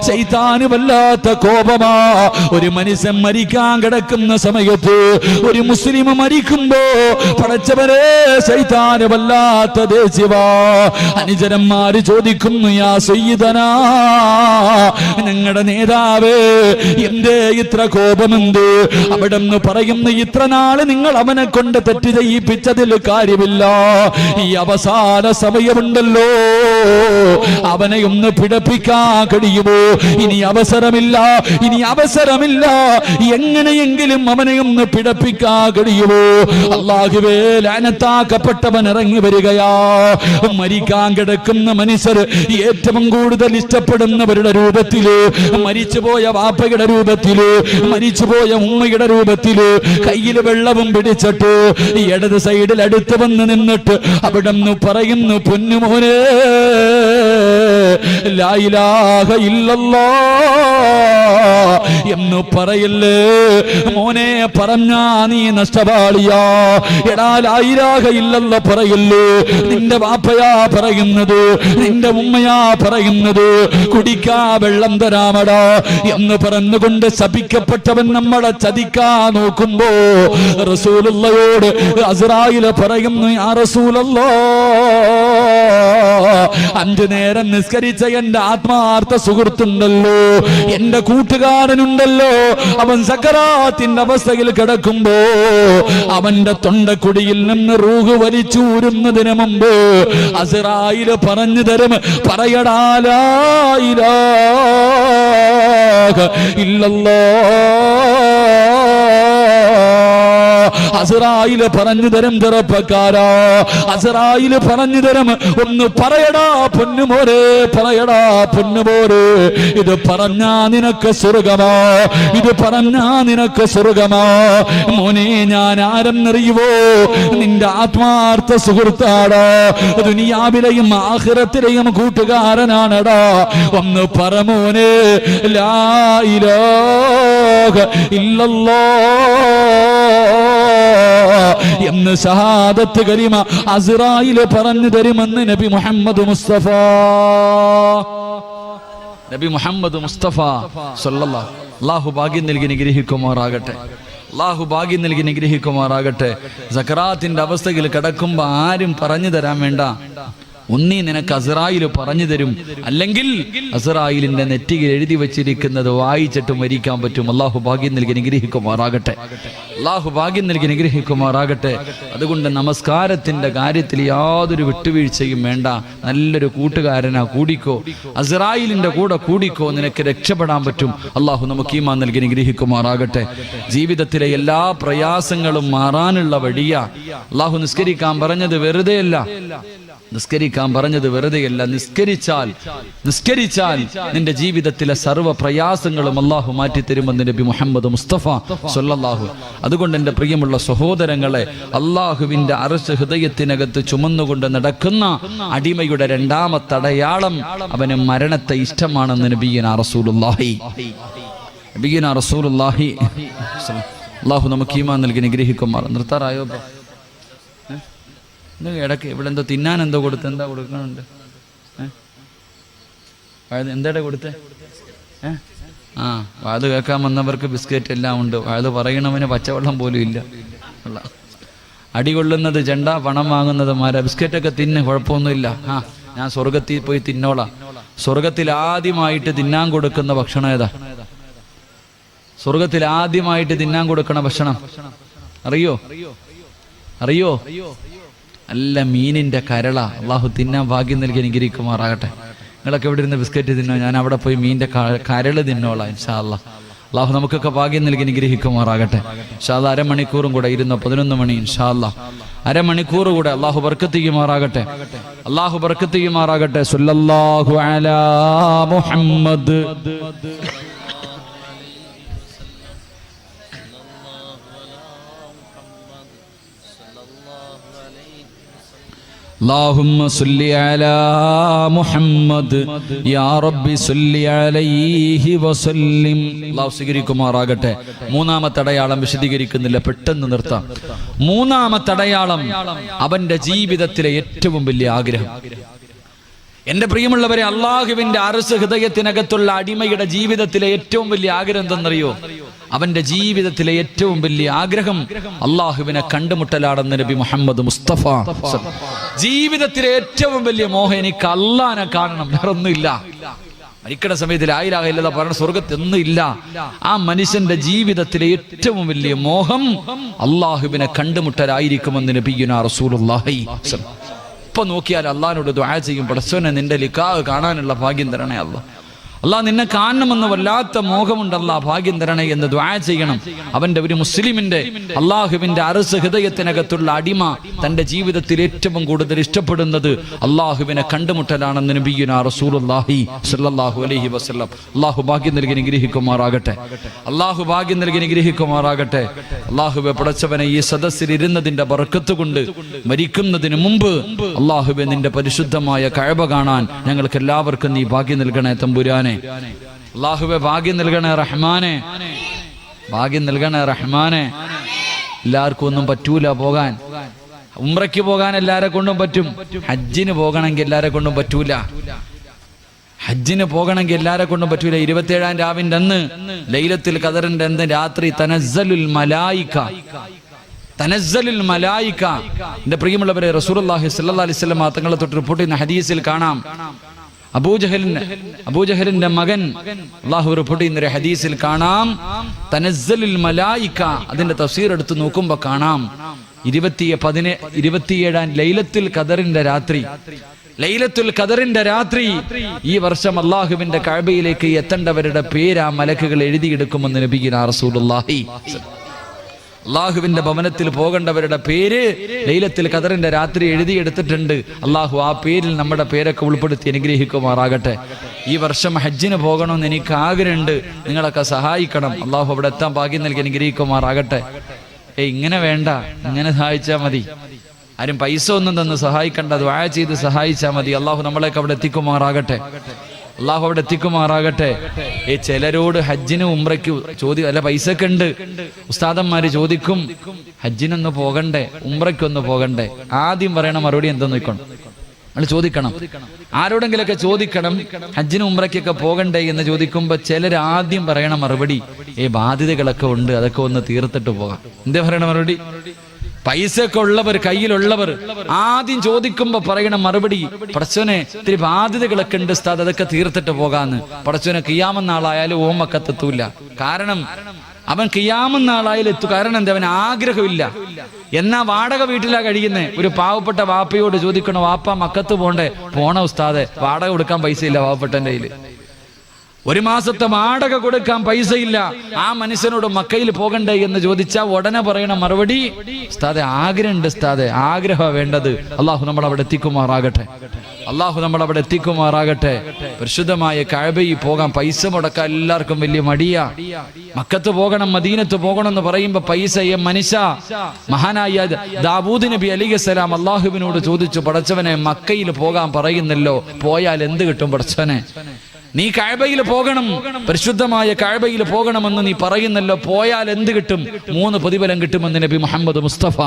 ശൈത്താന് വല്ലാത്ത കോപമാ. ഒരു മനുഷ്യൻ മരിക്കാൻ കിടക്കുന്ന സമയത്ത്, ഒരു മുസ്ലിം മരിക്കുമ്പോ പടച്ചവരെ ശൈത്താന് വല്ലാത്ത ദേഷ്യവാ. അനുചരന്മാര് ചോദിക്കുന്നു, യാ സയ്യിദനാ, ഞങ്ങളുടെ നേതാവേ, എന്തേ ഇത്ര കോപമെന്ത്? അവിടെന്ന് പറയുന്നു, ഇത്ര നാള് നിങ്ങൾ അവനെ കൊണ്ട് തെറ്റ് ചെയ്യിപ്പിച്ചതിൽ കാര്യമില്ല, ഈ അവസാന സമയമുണ്ടല്ലോ, അവനെ ഒന്ന് പിടപ്പിക്കാൻ കഴിയുമോ? ഇനി അവസരമില്ല, ഇനി അവസരമില്ല, എങ്ങനെയെങ്കിലും അവനെ ഒന്ന് പിടപ്പിക്കാൻ കഴിയുമോ? അല്ലാഹുവേ, ലഅനത്താക്കപ്പെട്ടവൻ ഇറങ്ങി വരികയാ. മരിക്കാൻ കിടക്കുന്ന മനുഷ്യർ ഏറ്റവും കൂടുതൽ ഇഷ്ടപ്പെടുന്നവരുടെ രൂപത്തില്, മരിച്ചുപോയ വാപ്പയുടെ രൂപത്തില്, മരിച്ചുപോയ ഉമ്മയുടെ രൂപത്തില്, കയ്യിൽ വെള്ളവും പിടിച്ചിട്ട് ഇടത് സൈഡിൽ അടുത്ത് വന്ന് നിന്നിട്ട് അവിടെ നിന്ന് പറയുന്നു, പൊന്നുമോനെ ലാ ഇലാഹ ഇല്ലല്ലാഹ് എന്ന് പറയില്ലേ മോനെ, പറഞ്ഞാ നീ നഷ്ടപാളിയാ. എടാ, ലാ ഇലാഹ ഇല്ലല്ലാഹ് പറയില്ലേ, നിന്റെ വാപ്പയാ പറയുന്നത്, നിന്റെ ഉമ്മയാ പറയുന്നത്, കുടിക്കാ വെള്ളം തരാമടാ എന്ന് പറഞ്ഞുകൊണ്ട് ശപിക്കപ്പെട്ടവൻ നമ്മളെ ചതിക്കാൻ നോക്കുമ്പോ റസൂലുള്ളയോട് അസ്റായിൽ പറയുന്നു, യാ റസൂലല്ലാഹ്, 5 നേരം നിസ്കരിച്ച എന്റെ ആത്മാർത്ഥ സുഹൃത്തുണ്ടല്ലോ, എന്റെ കൂട്ടുകാരനുണ്ടല്ലോ, അവൻ സക്കറാത്തിന്റെ അവസ്ഥയിൽ കിടക്കുമ്പോ അവന്റെ തൊണ്ടക്കുടിയിൽ നിന്ന് റൂഹ് വലിച്ചൂരുന്നതിന് മുമ്പ് അസ്റായിൽ പറഞ്ഞു തരും, പറയടാ ലാ ഇലാഹ ഇല്ലല്ലാഹ്. അസ്റായിൽ പറഞ്ഞു തരും ചെറുപ്പക്കാരാ, അസ്റായിൽ പറഞ്ഞു തരും. ഒന്ന് പറയടാ പൊന്നുമോരെ, പറയടാ പൊന്നുമോരെ, ഇത് പറഞ്ഞാ നിനക്ക് സ്വർഗമാ, ഇത് പറഞ്ഞാ നിനക്ക് സ്വർഗമാ. മോനെ ഞാൻ ആരെന്നറിയുവോ? നിന്റെ ആത്മാർത്ഥ സുഹൃത്താടാ, ദുനിയാവിലെയും ആഖിറത്തിലെയും കൂട്ടുകാരനാണടാ. ഒന്ന് പറ മോനെ, ലാ ഇലാഹ ഇല്ലല്ലാഹ് എന്ന് ഷഹാദത്ത് കലിമ അസ്റായിൽ പറഞ്ഞു തരുമെന്ന് നബി മുഹമ്മദ് മുസ്തഫ, നബി മുഹമ്മദ് മുസ്തഫ സല്ലല്ലാഹു. അല്ലാഹു ഭാഗ്യം നൽകി നിഗ്രഹിക്കുമാറാകട്ടെ, അല്ലാഹു ഭാഗ്യം നൽകി നിഗ്രഹിക്കുമാറാകട്ടെ. സക്കറാത്തിന്റെ അവസ്ഥയിൽ കിടക്കുമ്പോ ആരും പറഞ്ഞു തരാൻ വേണ്ട, ഒന്നീ നിനക്ക് അസ്റായിൽ പറഞ്ഞു തരും, അല്ലെങ്കിൽ അസ്റായിലിന്റെ നെറ്റിയിൽ എഴുതി വെച്ചിരിക്കുന്നത് വായിച്ചിട്ട് മരിക്കാൻ പറ്റും. അല്ലാഹു ഭാഗ്യം നൽകി നിഗ്രഹിക്കുമാറാകട്ടെ, അല്ലാഹു ഭാഗ്യം നൽകി നിഗ്രഹിക്കുമാറാകട്ടെ. അതുകൊണ്ട് നമസ്കാരത്തിന്റെ കാര്യത്തിൽ യാതൊരു വിട്ടുവീഴ്ചയും വേണ്ട. നല്ലൊരു കൂട്ടുകാരനാ, കൂടിക്കോ, അസ്റായിലിന്റെ കൂടെ കൂടിക്കോ, നിനക്ക് രക്ഷപ്പെടാൻ പറ്റും. അല്ലാഹു നമുക്ക് ഈമാൻ നൽകി നിഗ്രഹിക്കുമാറാകട്ടെ. ജീവിതത്തിലെ എല്ലാ പ്രയാസങ്ങളും മാറാനുള്ള വഴിയാ. അല്ലാഹു നിസ്കരിക്കാൻ പറഞ്ഞത് വെറുതെയല്ല, നിസ്കരിക്കാൻ പറഞ്ഞത് വെറുതെയല്ല. നിസ്കരിച്ചാൽ നിന്റെ ജീവിതത്തിലെ സർവ്വ പ്രയാസങ്ങളും അല്ലാഹു മാറ്റിത്തരുമെന്ന് നബി മുഹമ്മദ് മുസ്തഫ സല്ലല്ലാഹു. അതുകൊണ്ട് എൻ്റെ പ്രിയമുള്ള സഹോദരങ്ങളെ, അല്ലാഹുവിന്റെ അർശ് ഹൃദയത്തിനകത്ത് ചുമന്നുകൊണ്ട് നടക്കുന്ന അടിമയുടെ രണ്ടാമത്തെ അടയാളം അവന് മരണത്തെ ഇഷ്ടമാണെന്ന് നബിയുനാ റസൂലുള്ളാഹി, നബിയുനാ റസൂലുള്ളാഹി. അല്ലാഹു നമുക്ക് ഈമാൻ നൽകി നിഗ്രഹിക്കുമാർ. നിർത്താറായോ? ഇടയ്ക്ക് ഇവിടെ എന്തോ തിന്നാൻ എന്തോ കൊടുത്ത്, എന്താ കൊടുക്കണുണ്ട്? എന്താടെ കൊടുത്തേ? വാത് കേൾക്കാൻ വന്നവർക്ക് ബിസ്ക്കറ്റ് എല്ലാം ഉണ്ട്, വാത് പറയണവന് പച്ചവെള്ളം പോലും ഇല്ല. അടികൊള്ളുന്നത് ചെണ്ട, പണം വാങ്ങുന്നത് മാര. ബിസ്ക്കറ്റൊക്കെ തിന്ന്, കുഴപ്പമൊന്നുമില്ല. ഞാൻ സ്വർഗത്തിൽ പോയി തിന്നോളാം. സ്വർഗത്തിൽ ആദ്യമായിട്ട് തിന്നാൻ കൊടുക്കുന്ന ഭക്ഷണം ഏതാ? സ്വർഗത്തിൽ ആദ്യമായിട്ട് തിന്നാൻ കൊടുക്കണ ഭക്ഷണം അറിയോ? അറിയോ? നല്ല മീനിന്റെ കരള. അള്ളാഹു തിന്നാൻ ഭാഗ്യം നൽകി അനുഗ്രഹിക്കുമാറാകട്ടെ. നിങ്ങളൊക്കെ എവിടെ ഇരുന്ന് ബിസ്ക്കറ്റ് തിന്നോ, ഞാൻ അവിടെ പോയി മീനിന്റെ കരള് തിന്നോളാം ഇൻഷാ അല്ലാഹ്. അള്ളാഹു നമുക്കൊക്കെ ഭാഗ്യം നൽകി അനുഗ്രഹിക്കുമാറാകട്ടെ. ഇൻഷാ അല്ലാഹ് അരമണിക്കൂറും കൂടെ ഇരുന്നോ, 11 മണി ഇൻഷാ അല്ലാഹ്. അരമണിക്കൂർ കൂടെ അള്ളാഹു ബർക്കത്ത് ചെയ്യുമാറാകട്ടെ, അള്ളാഹു ബർക്കത്ത് ചെയ്യുമാറാകട്ടെ. സല്ലല്ലാഹു അലാ മുഹമ്മദ്. اللهم صل على محمد يا رب صل عليه وسلم. അല്ലാഹു സ്വീകരിക്കുമാറാകട്ടെ. മൂന്നാമത്തെ അടയാളം വിശദീകരിക്കുന്നില്ല, പെട്ടെന്ന് നിർത്താം. മൂന്നാമത്തെ അടയാളം അവന്റെ ജീവിതത്തിലെ ഏറ്റവും വലിയ ആഗ്രഹം. എന്റെ പ്രിയമുള്ളവരെ, അള്ളാഹുവിന്റെ അർശ് ഹൃദയത്തിനകത്തുള്ള അടിമയുടെ ജീവിതത്തിലെ ഏറ്റവും വലിയ ആഗ്രഹം എന്തെന്നറിയോ? അവന്റെ ജീവിതത്തിലെ ഏറ്റവും വലിയ ആഗ്രഹം അള്ളാഹുവിനെ കണ്ടുമുട്ടലാണെന്ന് നബി മുഹമ്മദ് മുസ്തഫ. ജീവിതത്തിലെ ഏറ്റവും വലിയ മോഹം, എനിക്ക് അള്ളാഹിനെ കാണണം, വേറൊന്നുമില്ല. മരിക്കണ സമയത്ത് ലാ ഇലാഹ ഇല്ലല്ലാഹ് പറഞ്ഞ സ്വർഗത്തൊന്നും ഇല്ല. ആ മനുഷ്യന്റെ ജീവിതത്തിലെ ഏറ്റവും വലിയ മോഹം അള്ളാഹുവിനെ കണ്ടുമുട്ടലായിരിക്കുമെന്ന് നബിയുനാ റസൂലുള്ളാഹി. ഇപ്പൊ നോക്കിയാൽ അള്ളാഹിനോട് ദുആ ചെയ്യും, പടച്ചോനെ നിന്റെ ലിഖാഹ് കാണാനുള്ള ഭാഗ്യം തരണേ അല്ലാഹ്. അള്ളാഹ് നിന്നെ കാണണമെന്ന് വല്ലാത്ത മോഹമുണ്ട്, അല്ലാഹ് ഭാഗ്യം തരണേ എന്ന് ദുആ ചെയ്യണം. അവന്റെ ഒരു മുസ്ലിമിന്റെ അള്ളാഹുവിന്റെ അർശ് ഹൃദയത്തിനകത്തുള്ള അടിമ തന്റെ ജീവിതത്തിൽ ഏറ്റവും കൂടുതൽ ഇഷ്ടപ്പെടുന്നത് അള്ളാഹുവിനെ കണ്ടുമുട്ടലാണെന്ന് നബിയുനാ റസൂലുള്ളാഹി സ്വല്ലല്ലാഹു അലൈഹി വസല്ലം. അള്ളാഹു ഭാഗ്യം നൽകി നിഗ്രഹിക്കുമാറാകട്ടെ, അള്ളാഹു ഭാഗ്യം നൽകി നിഗ്രഹിക്കുമാറാകട്ടെ. അള്ളാഹുവെ പടച്ചവനെ, ഈ സദസ്സിൽ ഇരുന്നതിന്റെ ബർക്കത്ത് കൊണ്ട് മരിക്കുന്നതിന് മുമ്പ് അള്ളാഹുവെ നിന്റെ പരിശുദ്ധമായ കഅബ കാണാൻ ഞങ്ങൾക്ക് എല്ലാവർക്കും നീ ഭാഗ്യം നൽകണേ തമ്പുരാനെ. അല്ലാഹുവേ ഭാഗ്യം നൽകണേ റഹ്മാനെ, ഭാഗ്യം നൽകണേ റഹ്മാനെ. എല്ലാവർക്കും ഒന്നും പറ്റൂല പോകാൻ. ഉംറയ്ക്ക് പോകാൻ എല്ലാരെ കൊണ്ടും പറ്റും, ഹജ്ജിന് പോകണമെങ്കിൽ എല്ലാരെ കൊണ്ടും പറ്റൂല. ഹജ്ജിന് പോകണമെങ്കിൽ എല്ലാരെ കൊണ്ടും പറ്റൂല. 27-ാം രാവിന്റെ അന്ന്, ലൈലത്തുൽ ഖദറിന്റെ അന്ന് രാത്രി തനസ്സലുൽ മലായിക, തനസ്സലുൽ മലായിക. എന്റെ പ്രിയമുള്ളവരെ, റസൂലുള്ളാഹി സ്വല്ലല്ലാഹു അലൈഹി വസല്ലം തങ്ങളെ തൊട്ട് റിപ്പോർട്ട് ചെയ്യുന്ന ഹദീസിൽ കാണാം, അബൂജഹലിന്റെ മകൻ അല്ലാഹു റിപ്പോർട്ട് ചെയ്യുന്ന ഒരു ഹദീസിൽ കാണാം, തനസ്സലുൽ മലായിക. അതിന്റെ തഫ്സീർ എടുത്ത് നോക്കുമ്പോ കാണാം 27-ാം ലൈലത്തുൽ ഖദറിന്റെ രാത്രി, ലൈലത്തുൽ ഖദറിന്റെ രാത്രി ഈ വർഷം അല്ലാഹുവിന്റെ കഅബയിലേക്ക് എത്തേണ്ടവരുടെ പേര് ആ മലക്കുകൾ എഴുതിയെടുക്കുമെന്ന് നബിയുനാ റസൂലുള്ളാഹി. അള്ളാഹുവിന്റെ ഭവനത്തിൽ പോകേണ്ടവരുടെ പേര് ലൈലത്തുൽ ഖദറിന്റെ രാത്രി എഴുതിയെടുത്തിട്ടുണ്ട്. അള്ളാഹു ആ പേരിൽ നമ്മുടെ പേരൊക്കെ ഉൾപ്പെടുത്തി അനുഗ്രഹിക്കുമാറാകട്ടെ. ഈ വർഷം ഹജ്ജിന് പോകണമെന്ന് എനിക്ക് ആഗ്രഹമുണ്ട്, നിങ്ങളൊക്കെ സഹായിക്കണം. അള്ളാഹു അവിടെ എത്താൻ ഭാഗ്യം നൽകി അനുഗ്രഹിക്കുമാറാകട്ടെ. ഇങ്ങനെ വേണ്ട, ഇങ്ങനെ സഹായിച്ചാൽ മതി. ആരും പൈസ ഒന്നും തന്ന് സഹായിക്കണ്ട, ദുആ ചെയ്ത് സഹായിച്ചാൽ മതി. അള്ളാഹു നമ്മളെയൊക്കെ അവിടെ എത്തിക്കുമാറാകട്ടെ. അള്ളാഹു അവിടെ എത്തിക്കുമാറാകട്ടെ. ചിലരോട് ഹജ്ജിന് ഉംറയ്ക്ക് അല്ല പൈസയൊക്കെ ഉണ്ട്, ഉസ്താദന്മാര് ചോദിക്കും ഹജ്ജിനൊന്ന് പോകണ്ടേ, ഉംറയ്ക്കൊന്ന് പോകണ്ടേ? ആദ്യം പറയണ മറുപടി എന്തെന്ന് നോക്കണം, നമ്മൾ ചോദിക്കണം. ആരോടെങ്കിലൊക്കെ ചോദിക്കണം ഹജ്ജിന് ഉംറയ്ക്കൊക്കെ പോകണ്ടേ എന്ന് ചോദിക്കുമ്പോ ചിലർ ആദ്യം പറയണ മറുപടി ബാധ്യതകളൊക്കെ ഉണ്ട്, അതൊക്കെ ഒന്ന് തീർത്തിട്ട് പോകാം. എന്താ പറയണ മറുപടി? പൈസ ഒക്കെ ഉള്ളവർ, കയ്യിലുള്ളവർ ആദ്യം ചോദിക്കുമ്പോ പറയണ മറുപടി, പടച്ചോനെ ഇത്തിരി ബാധ്യതകളൊക്കെ ഉണ്ട് ഉസ്താദ്, അതൊക്കെ തീർത്തിട്ട് പോകാന്ന്. പടച്ചോനെ ഖിയാമന്നാളായാലും ഓമക്കത്തെത്തൂല. കാരണം അവൻ ഖിയാമന്നാളായാലും എത്തു. കാരണം എന്താ? അവൻ ആഗ്രഹമില്ല. എന്നാ വാടക വീട്ടിലാ കഴിയുന്നേ. ഒരു പാവപ്പെട്ട വാപ്പയോട് ചോദിക്കണോ, വാപ്പ മക്കത്ത് പോണ്ടേ? പോണ ഉസ്താദെ, വാടക കൊടുക്കാൻ പൈസ ഇല്ല വാപ്പപ്പെട്ടന്റെ കയ്യില്. ഒരു മാസത്തെ വാടക കൊടുക്കാൻ പൈസയില്ല. ആ മനുഷ്യനോട് മക്കയിൽ പോകണ്ടേ എന്ന് ചോദിച്ചാൽ ഉടനെ പറയണ മറുപടി, ഉസ്താദെ ആഗ്രഹമുണ്ട് ഉസ്താദെ, ആഗ്രഹമാണ് വേണ്ടത്. അള്ളാഹു നമ്മൾ അവിടെ എത്തിക്കുമാറാകട്ടെ. അള്ളാഹു നമ്മൾ അവിടെ എത്തിക്കുമാറാകട്ടെ. പരിശുദ്ധമായ കഅബയിൽ പോകാൻ പൈസ മുടക്കാൻ എല്ലാവർക്കും വലിയ മടിയാ. മക്കത്ത് പോകണം, മദീനത്ത് പോകണം എന്ന് പറയുമ്പോ പൈസ മനുഷ്യ. മഹാനായ ദാവൂദ് നബി അലൈഹിസ്സലാം അള്ളാഹുവിനോട് ചോദിച്ചു, പടച്ചവനെ മക്കയിൽ പോകാൻ പറയുന്നല്ലോ, പോയാൽ എന്ത് കിട്ടും പടച്ചവനെ? നീ കഅബയിൽ പോകണം, പരിശുദ്ധമായ കഅബയിൽ പോകണമെന്ന് നീ പറയുന്നല്ലോ, പോയാൽ എന്ത് കിട്ടും? 3 പ്രതിഫലം കിട്ടുമെന്ന് നബി മുഹമ്മദ് മുസ്തഫ.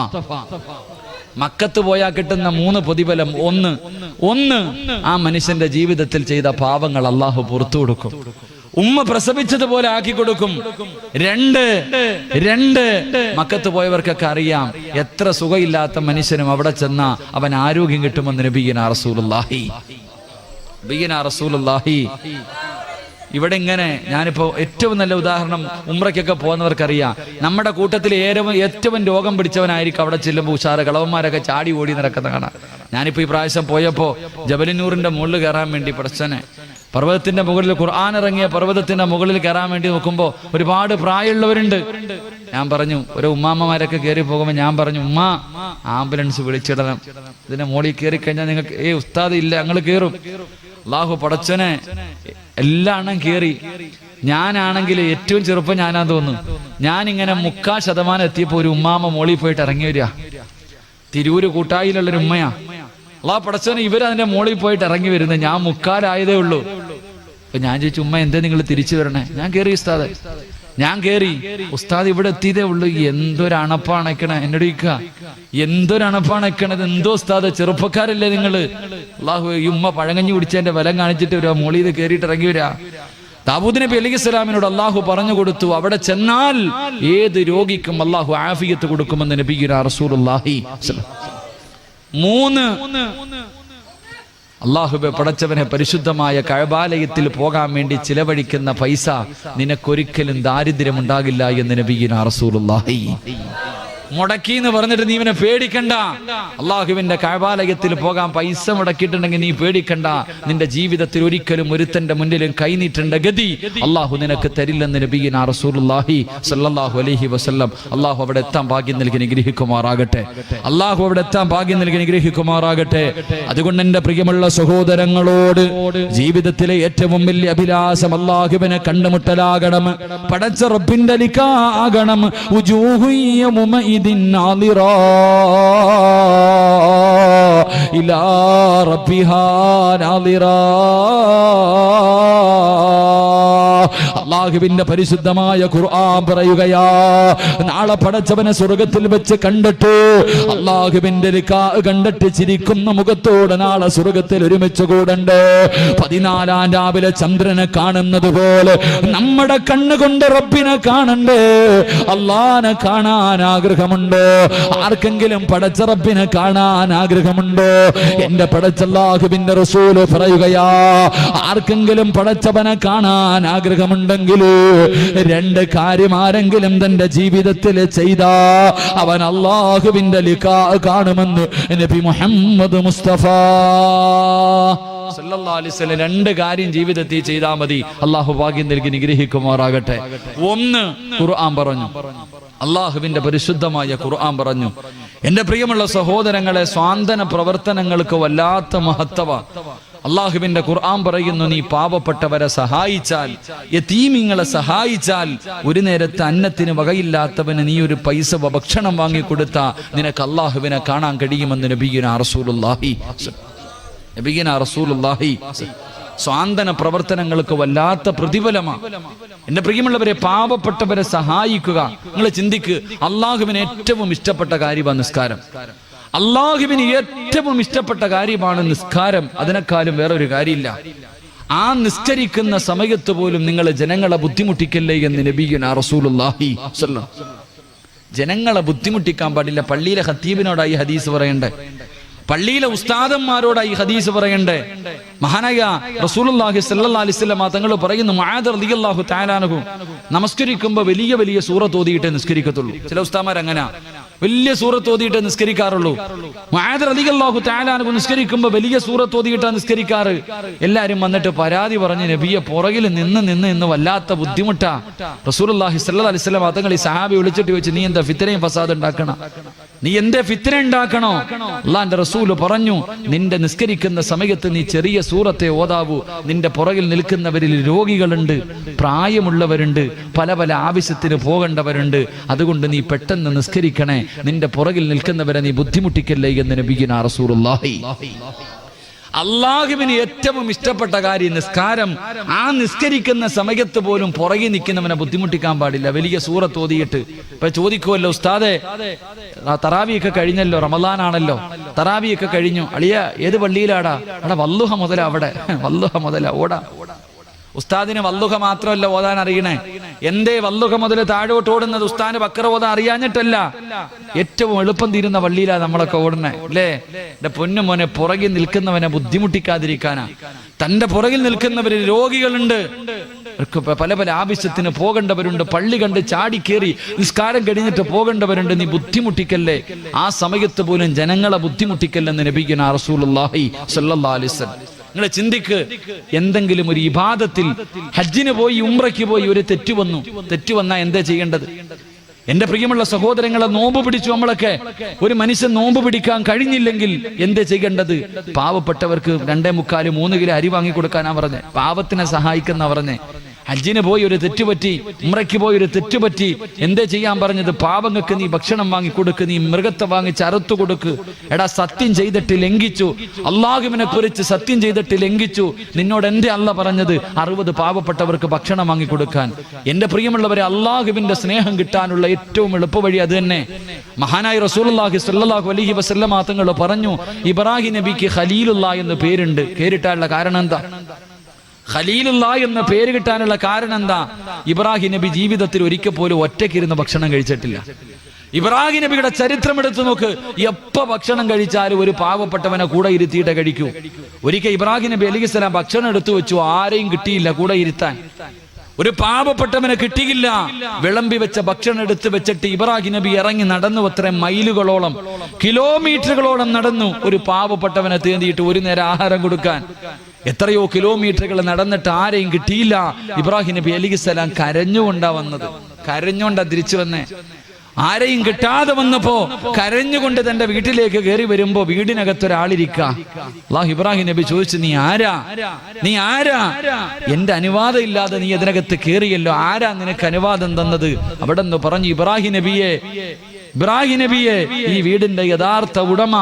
മക്കത്ത് പോയാൽ കിട്ടുന്ന 3 പ്രതിഫലം: ഒന്ന് ആ മനുഷ്യന്റെ ജീവിതത്തിൽ ചെയ്ത പാവങ്ങൾ അള്ളാഹു പുറത്തു കൊടുക്കും, ഉമ്മ പ്രസവിച്ചതുപോലെ ആക്കി കൊടുക്കും. 2 മക്കത്ത് പോയവർക്കൊക്കെ അറിയാം, എത്ര സുഖമില്ലാത്ത മനുഷ്യനും അവിടെ ചെന്ന അവൻ ആരോഗ്യം കിട്ടുമെന്ന് നബിയുനാ റസൂലുള്ളാഹി. ഇവിടെ ഇങ്ങനെ ഞാനിപ്പോ ഏറ്റവും നല്ല ഉദാഹരണം, ഉംറയ്ക്കൊക്കെ പോകുന്നവർക്കറിയാം, നമ്മുടെ കൂട്ടത്തിൽ ഏറ്റവും രോഗം പിടിച്ചവനായിരിക്കും അവിടെ ചെല്ലുമ്പോൾ ഉഷാറ് കളവന്മാരൊക്കെ ചാടി ഓടി നടക്കുന്ന കാണാം. ഞാനിപ്പോ ഈ പ്രാവശ്യം പോയപ്പോ ജബലിനൂറിന്റെ മുകളിൽ കയറാൻ വേണ്ടി പടച്ചനെ പർവ്വതത്തിന്റെ മുകളിൽ, ഖുർആൻ ഇറങ്ങിയ പർവ്വതത്തിന്റെ മുകളിൽ കയറാൻ വേണ്ടി നോക്കുമ്പോ ഒരുപാട് പ്രായമുള്ളവരുണ്ട്. ഞാൻ പറഞ്ഞു, ഓരോ ഉമ്മാമ്മമാരൊക്കെ കയറി പോകുമ്പോ ഞാൻ പറഞ്ഞു, ഉമ്മ ആംബുലൻസ് വിളിച്ചിടണം, ഇതിന്റെ മുകളിൽ കയറി കഴിഞ്ഞാൽ നിങ്ങൾക്ക് ഉസ്താദ് ഇല്ല, ഞങ്ങൾ കയറും. അള്ളാഹു പടച്ചനെ എല്ലാ എണ്ണം കയറി. ഞാനാണെങ്കിൽ ഏറ്റവും ചെറുപ്പം ഞാനാന്ന് തോന്നുന്നു. ഞാനിങ്ങനെ 3/4% എത്തിയപ്പോ ഒരു ഉമ്മാമ്മ മോളിൽ പോയിട്ട് ഇറങ്ങി വരിക. തിരൂര് കൂട്ടായിലുള്ളൊരു ഉമ്മയാ. അള്ളാഹു പടച്ചനെ ഇവരതിന്റെ മോളിൽ പോയിട്ട് ഇറങ്ങി വരുന്നത്. ഞാൻ 3/4 ഉള്ളൂ. അപ്പൊ ഞാൻ ചോദിച്ചു, ഉമ്മ എന്തേ നിങ്ങൾ തിരിച്ചു വരണേ? ഞാൻ കയറി ഉസ്താദ്, ഞാൻ കയറി. ഉസ്താദ് ഇവിടെ എത്തിയതേ ഉള്ളൂ. എന്തൊരണപ്പാണക്കണേ, എന്നോട് ചോദിക്കുക, എന്തൊരണപ്പാണക്കണത്? എന്തോ ഉസ്താദ്, ചെറുപ്പക്കാരല്ലേ നിങ്ങള്? അള്ളാഹു, ഈ ഉമ്മ പഴങ്കഞ്ഞി കുടിച്ചതിന്റെ ബലം കാണിച്ചിട്ട് ഒരു മോളിൽ കയറിയിട്ട് ഇറങ്ങി വരാ. ദാവൂദ് നബി അലൈഹിസ്സലാമിനോട് അള്ളാഹു പറഞ്ഞു കൊടുത്തു, അവിടെ ചെന്നാൽ ഏത് രോഗിക്കും അള്ളാഹു ആഫിയത്ത് കൊടുക്കുമെന്ന് നബിയുനാ റസൂലുള്ളാഹി. 3 അള്ളാഹുവേ പടച്ചവനെ, പരിശുദ്ധമായ കഅബാലയത്തിൽ പോകാൻ വേണ്ടി ചിലവഴിക്കുന്ന പൈസ നിനക്കൊരിക്കലും ദാരിദ്ര്യമുണ്ടാകില്ല എന്ന് നബിയുനാ റസൂലുള്ളാഹി. മുടക്കി എന്ന് പറഞ്ഞിട്ട് നീ ഇവനെ പേടിക്കണ്ട. അള്ളാഹുവിന്റെ കഅബാലയത്തിൽ പോകാൻ പൈസ മുടക്കിയിട്ടുണ്ടെങ്കിൽ നീ പേടിക്കണ്ട. നിന്റെ ജീവിതത്തിൽ ഒരിക്കലും ഒരുത്തന്റെ മുന്നിലും കൈനീട്ടേണ്ട ഗതി അള്ളാഹു നിനക്ക് തരില്ലെന്ന് നബിയുനാ റസൂലുള്ളാഹി സ്വല്ലല്ലാഹു അലൈഹി വസല്ലം. അള്ളാഹു അവിടെ എത്താൻ ഭാഗ്യം നൽകി അനുഗ്രഹിക്കുമാറാകട്ടെ. അള്ളാഹു അവിടെ എത്താൻ ഭാഗ്യം നൽകി അനുഗ്രഹിക്കുമാറാകട്ടെ. അതുകൊണ്ട് എന്റെ പ്രിയമുള്ള സഹോദരങ്ങളോട്, ജീവിതത്തിലെ ഏറ്റവും വലിയ അഭിലാഷം അള്ളാഹുവിനെ കണ്ടുമുട്ടലാകണം, പടച്ച റബ്ബിന്റെ ലിഖാകണം. ഇലാ റബ്ബിഹാ നാദിറാ. അള്ളാഹുവിന്റെ പരിശുദ്ധമായ ഖുർആൻ പറയുകയാ, നാളെ പടച്ചവനെ സ്വർഗത്തിൽ വെച്ച് കണ്ടിട്ട്, അള്ളാഹുവിന്റെ ലിഖാ കണ്ടിട്ട് ചിരിക്കുന്ന മുഖത്തോടെ നാളെ സ്വർഗത്തിൽ ഒരുമിച്ച് കൂടണ്ട്. 14 രാവിലെ ചന്ദ്രനെ കാണുന്നത് പോലെ നമ്മുടെ കണ്ണുകൊണ്ട് റബ്ബിനെ കാണണ്ടേ. അള്ളാനെ കാണാൻ ആഗ്രഹമുണ്ടോ? ആർക്കെങ്കിലും പടച്ച റബ്ബിനെ കാണാൻ ആഗ്രഹമുണ്ടോ? എന്റെ പടച്ച അല്ലാഹുവിന്റെ റസൂല് പറയുകയാ, ആർക്കെങ്കിലും പടച്ചവനെ കാണാൻ ആഗ്രഹമുണ്ടെങ്കിൽ സാധിക്കുമെങ്കിൽ രണ്ട് കാര്യം ആരെങ്കിലും തന്റെ ജീവിതത്തിൽ ചെയ്താ അവൻ അല്ലാഹുവിന്റെ ലിഖാ കാണുമെന്ന് നബി മുഹമ്മദ് മുസ്തഫ സല്ലല്ലാഹു അലൈഹി വസല്ലം രണ്ട് കാര്യം ജീവിതത്തിൽ ചെയ്താൽ മതി. അല്ലാഹു ഭാഗ്യം നൽകി നിഗ്രഹിക്കുമാറാകട്ടെ. ഒന്ന്, ഖുർആൻ പറഞ്ഞു. അള്ളാഹുവിന്റെ പരിശുദ്ധമായ ഖുർആൻ പറഞ്ഞു. എന്റെ പ്രിയമുള്ള സഹോദരങ്ങളെ, സ്വാന്തന പ്രവർത്തനങ്ങൾക്ക് വല്ലാത്ത മഹത്വ. അള്ളാഹുവിന്റെ ഖുർആൻ പറയുന്നു, നീ പാവപ്പെട്ടവരെ സഹായിച്ചാൽ, യതീമിങ്ങളെ സഹായിച്ചാൽ, ഒരു നേരത്തെ അന്നത്തിന് വകയില്ലാത്തവന് നീ ഒരു പൈസ ഭക്ഷണം വാങ്ങിക്കൊടുത്താ നിനക്ക് അള്ളാഹുവിനെ കാണാൻ കഴിയുമെന്ന് നബിയുനാ റസൂലുള്ളാഹി. സ്വാന്തന പ്രവർത്തനങ്ങൾക്ക് വല്ലാത്ത പ്രതിഫലമാണ്. എന്റെ പ്രിയമുള്ളവരെ, പാവപ്പെട്ടവരെ സഹായിക്കുക. നിങ്ങൾ ചിന്തിക്ക്, അള്ളാഹുവിന് ഏറ്റവും ഇഷ്ടപ്പെട്ട കാര്യമാണ് നിസ്കാരം. അള്ളാഹുവിന് ഏറ്റവും ഇഷ്ടപ്പെട്ട കാര്യമാണ് നിസ്കാരം. അതിനേക്കാളും വേറൊരു കാര്യമില്ല. ആ നിസ്കരിക്കുന്ന സമയത്ത് പോലും നിങ്ങൾ ജനങ്ങളെ ബുദ്ധിമുട്ടിക്കല്ലേ എന്ന് നബിയുനാ റസൂലുള്ളാഹി സ്വല്ലല്ലാഹു അലൈഹി വസല്ലം. ജനങ്ങളെ ബുദ്ധിമുട്ടിക്കാൻ പാടില്ല. പള്ളിയിലെ ഖത്തീബിനോടായി ഹദീസ് പറയണ്ടേ, പള്ളിയിലെ ഉസ്താദന്മാരോടായി ഹദീസ് പറയണ്ടേ. മഹാനായ റസൂലുള്ളാഹി സ്വല്ലല്ലാഹു അലൈഹി വസല്ലം തങ്ങൾ പറയുന്നു, മുആദ് റളിയല്ലാഹു തആല അൻഹു നമസ്കരിക്കുമ്പോൾ വലിയ വലിയ സൂറത്ത് ഓതിയിട്ടേ നിസ്കരിക്കത്തുള്ളൂ. ചില ഉസ്താദന്മാർ അങ്ങനെ വലിയ സൂറത്ത് ഓതിയിട്ടേ നിസ്കരിക്കാറുള്ളൂ. മുആദ് റളിയല്ലാഹു തആല അൻഹു നിസ്കരിക്കുമ്പോൾ വലിയ സൂറത്ത് ഓതിയിട്ടാണ് നിസ്കരിക്കാറ്. എല്ലാരും വന്നിട്ട് പരാതി പറഞ്ഞു, നബിയെ പുറകിൽ നിന്ന് വല്ലാത്ത ബുദ്ധിമുട്ടാ. റസൂലുള്ളാഹി സ്വല്ലല്ലാഹു അലൈഹി വസല്ലം തങ്ങൾ ഈ സഹാബി വിളിച്ചിട്ട് ചോദിച്ചു, നീ എന്താ ഫിത്നയും ഫസാദ് ഉണ്ടാക്കണം? നീ എന്തേ ഫിത്ന ഉണ്ടാക്കണോ? അല്ലാഹുവിന്റെ റസൂല് പറഞ്ഞു, നിന്റെ നിസ്കരിക്കുന്ന സമയത്ത് നീ ചെറിയ സൂറത്തെ ഓതാവൂ. നിന്റെ പുറകിൽ നിൽക്കുന്നവരിൽ രോഗികളുണ്ട്, പ്രായമുള്ളവരുണ്ട്, പല പല ആവശ്യത്തിന് പോകേണ്ടവരുണ്ട്. അതുകൊണ്ട് നീ പെട്ടെന്ന് നിസ്കരിക്കണേ. നിന്റെ പുറകിൽ നിൽക്കുന്നവരെ നീ ബുദ്ധിമുട്ടിക്കല്ലേ എന്ന് നബിയുനാ റസൂലുള്ളാഹി. അള്ളാഹുവിന് ഏറ്റവും ഇഷ്ടപ്പെട്ട കാര്യം നിസ്കാരം. ആ നിസ്കരിക്കുന്ന സമയത്ത് പോലും പുറകെ നിൽക്കുന്നവനെ ബുദ്ധിമുട്ടിക്കാൻ പാടില്ല. വലിയ സൂറത്ത് ഓതിയിട്ട് ഇപ്പൊ ചോദിക്കുമല്ലോ, ഉസ്താദെ തറാവിയൊക്കെ കഴിഞ്ഞല്ലോ, റമദാനാണല്ലോ, തറാവിയൊക്കെ കഴിഞ്ഞു, അളിയ ഏത് പള്ളിയിലാടാ? അവിടെ വല്ലുഹ മുതലാ, അവിടെ വല്ലുഹ മുതലാ, ഓടാ. ഉസ്താദിന് വല്ലുഹ മാത്രമല്ല ഓതാൻ അറിയണേ. എന്തേ വല്ലുഹ മുതൽ താഴോട്ട് ഓടുന്നത്? ഉസ്താദിന് ബക്കറ ഓതാൻ അറിയാഞ്ഞിട്ടല്ല, ഏറ്റവും എളുപ്പം തീരുന്ന വള്ളിയിലാ നമ്മളൊക്കെ ഓടണേ, അല്ലേ? എന്റെ പൊന്നു മോനെ, പുറകിൽ നിൽക്കുന്നവനെ ബുദ്ധിമുട്ടിക്കാതിരിക്കാനാ. തന്റെ പുറകിൽ നിൽക്കുന്നവരിൽ രോഗികളുണ്ട്, പല പല ആവശ്യത്തിന് പോകേണ്ടവരുണ്ട്, പള്ളി കണ്ട് ചാടിക്കേറി നിസ്കാരം കഴിഞ്ഞിട്ട് പോകേണ്ടവരുണ്ട്. നീ ബുദ്ധിമുട്ടിക്കല്ലേ. ആ സമയത്ത് പോലും ജനങ്ങളെ ബുദ്ധിമുട്ടിക്കല്ലെന്ന് നബിയുനാ റസൂലുള്ളാഹി സ്വല്ലല്ലാഹു അലൈഹി വസല്ലം. നിങ്ങൾ ചിന്തിക്ക്, എന്തെങ്കിലും ഒരു ഇബാദത്തിൽ, ഹജ്ജിന് പോയി ഉംറയ്ക്ക് പോയി ഒരു തെറ്റ് വന്നാ എന്താ ചെയ്യേണ്ടത്? എന്റെ പ്രിയമുള്ള സഹോദരങ്ങളെ, നോമ്പ് പിടിച്ചു നമ്മളൊക്കെ. ഒരു മനുഷ്യൻ നോമ്പ് പിടിക്കാൻ കഴിഞ്ഞില്ലെങ്കിൽ എന്താ ചെയ്യേണ്ടത്? പാവപ്പെട്ടവർക്ക് 2.75-3 കിലോ അരി വാങ്ങി കൊടുക്കാനാ പറഞ്ഞേ. പാവത്തിനെ സഹായിക്കുന്ന പറഞ്ഞേ. ഹജ്ജിന് പോയി ഒരു തെറ്റുപറ്റി, ഉംറയ്ക്ക് പോയി ഒരു തെറ്റുപറ്റി, എന്തേ ചെയ്യാൻ പറഞ്ഞത്? പാവങ്ങൾക്ക് നീ ഭക്ഷണം വാങ്ങി കൊടുക്ക്, നീ മൃഗത്തെ വാങ്ങിച്ച് അറുത്തു കൊടുക്ക്. എടാ, സത്യം ചെയ്തിട്ട് ലംഘിച്ചു, അള്ളാഹുവിനെ കുറിച്ച് സത്യം ചെയ്തിട്ട് ലംഘിച്ചു. നിന്നോട് എന്തേ അല്ല പറഞ്ഞത്? 60 പാവപ്പെട്ടവർക്ക് ഭക്ഷണം വാങ്ങി കൊടുക്കാൻ. എന്റെ പ്രിയമുള്ളവരെ, അള്ളാഹുവിന്റെ സ്നേഹം കിട്ടാനുള്ള ഏറ്റവും എളുപ്പവഴി അത് തന്നെ. മഹാനായ റസൂലുള്ളാഹി സ്വല്ലല്ലാഹു അലൈഹി വസല്ലം തങ്ങൾ പറഞ്ഞു, ഇബ്രാഹിം നബിക്ക് ഖലീലുല്ലാ എന്ന് പേരുണ്ട്. പേരിട്ടാനുള്ള കാരണം എന്താ? ഖലീലുല്ലാ എന്ന പേര് കിട്ടാനുള്ള കാരണം എന്താ? ഇബ്രാഹിം നബി ജീവിതത്തിൽ ഒരിക്കൽ പോലും ഒറ്റയ്ക്കിരുന്ന് ഭക്ഷണം കഴിച്ചിട്ടില്ല. ഇബ്രാഹിം നബിയുടെ ചരിത്രം എടുത്തു നോക്ക്. എപ്പോ ഭക്ഷണം കഴിച്ചാലും ഒരു പാവപ്പെട്ടവനെ കൂടെ ഇരുത്തിയിട്ടേ കഴിക്കൂ. ഒരിക്കൽ ഇബ്രാഹിം നബി അലൈഹിസ്സലാം ഭക്ഷണം എടുത്തു വെച്ചു, ആരെയും കിട്ടിയില്ല കൂടെ ഇരുത്താൻ. ഒരു പാവപ്പെട്ടവനെ കിട്ടിയില്ല. വിളമ്പി വെച്ച ഭക്ഷണം എടുത്തു വെച്ചിട്ട് ഇബ്രാഹിം നബി ഇറങ്ങി നടന്നു. അത്രയും മൈലുകളോളം, കിലോമീറ്ററുകളോളം നടന്നു ഒരു പാവപ്പെട്ടവനെ തേടിയിട്ട് ഒരു നേരം ആഹാരം കൊടുക്കാൻ. എത്രയോ കിലോമീറ്ററുകൾ നടന്നിട്ട് ആരെയും കിട്ടിയില്ല. ഇബ്രാഹിം നബി അലൈഹിസ്സലാം കരഞ്ഞുകൊണ്ടാ വന്നത്. കരഞ്ഞുകൊണ്ടാ തിരിച്ചു വന്നേ. ആരെയും കിട്ടാതെ വന്നപ്പോ കരഞ്ഞുകൊണ്ട് തന്റെ വീട്ടിലേക്ക് കയറി വരുമ്പോ വീടിനകത്തൊരാളിരിക്കുക. അല്ലാഹു ഇബ്രാഹിം നബി ചോദിച്ചു, നീ ആരാ? എന്റെ അനുവാദം ഇല്ലാതെ നീ അതിനകത്ത് കയറിയല്ലോ, ആരാ നിനക്ക് അനുവാദം തന്നത്? അവിടെ നിന്ന് പറഞ്ഞു, ഇബ്രാഹിം നബിയെ, ഈ വീടിന്റെ യഥാർത്ഥ ഉടമ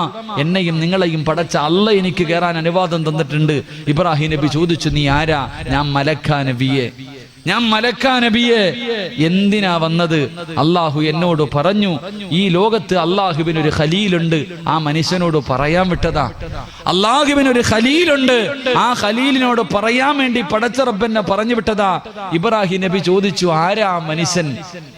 എന്നെയും നിങ്ങളെയും പടച്ച അല്ല എനിക്ക് കയറാൻ അനുവാദം തന്നിട്ടുണ്ട്. ഇബ്രാഹിം നബി ചോദിച്ചു, നീ ആരാ? ഞാൻ മലക്കാ നബിയെ. എന്തിനാ വന്നത്? അള്ളാഹു എന്നോട് പറഞ്ഞു, ഈ ലോകത്ത് അള്ളാഹുവിനൊരു ഖലീലുണ്ട്, ആ മനുഷ്യനോട് പറയാൻ വിട്ടതാ. അള്ളാഹുവിനൊരു ഖലീലുണ്ട്, ആ ഖലീലിനോട് പറയാൻ വേണ്ടി പടച്ച റബ്ബെന്നെ പറഞ്ഞു വിട്ടതാ. ഇബ്രാഹിം നബി ചോദിച്ചു, ആരാ മനുഷ്യൻ?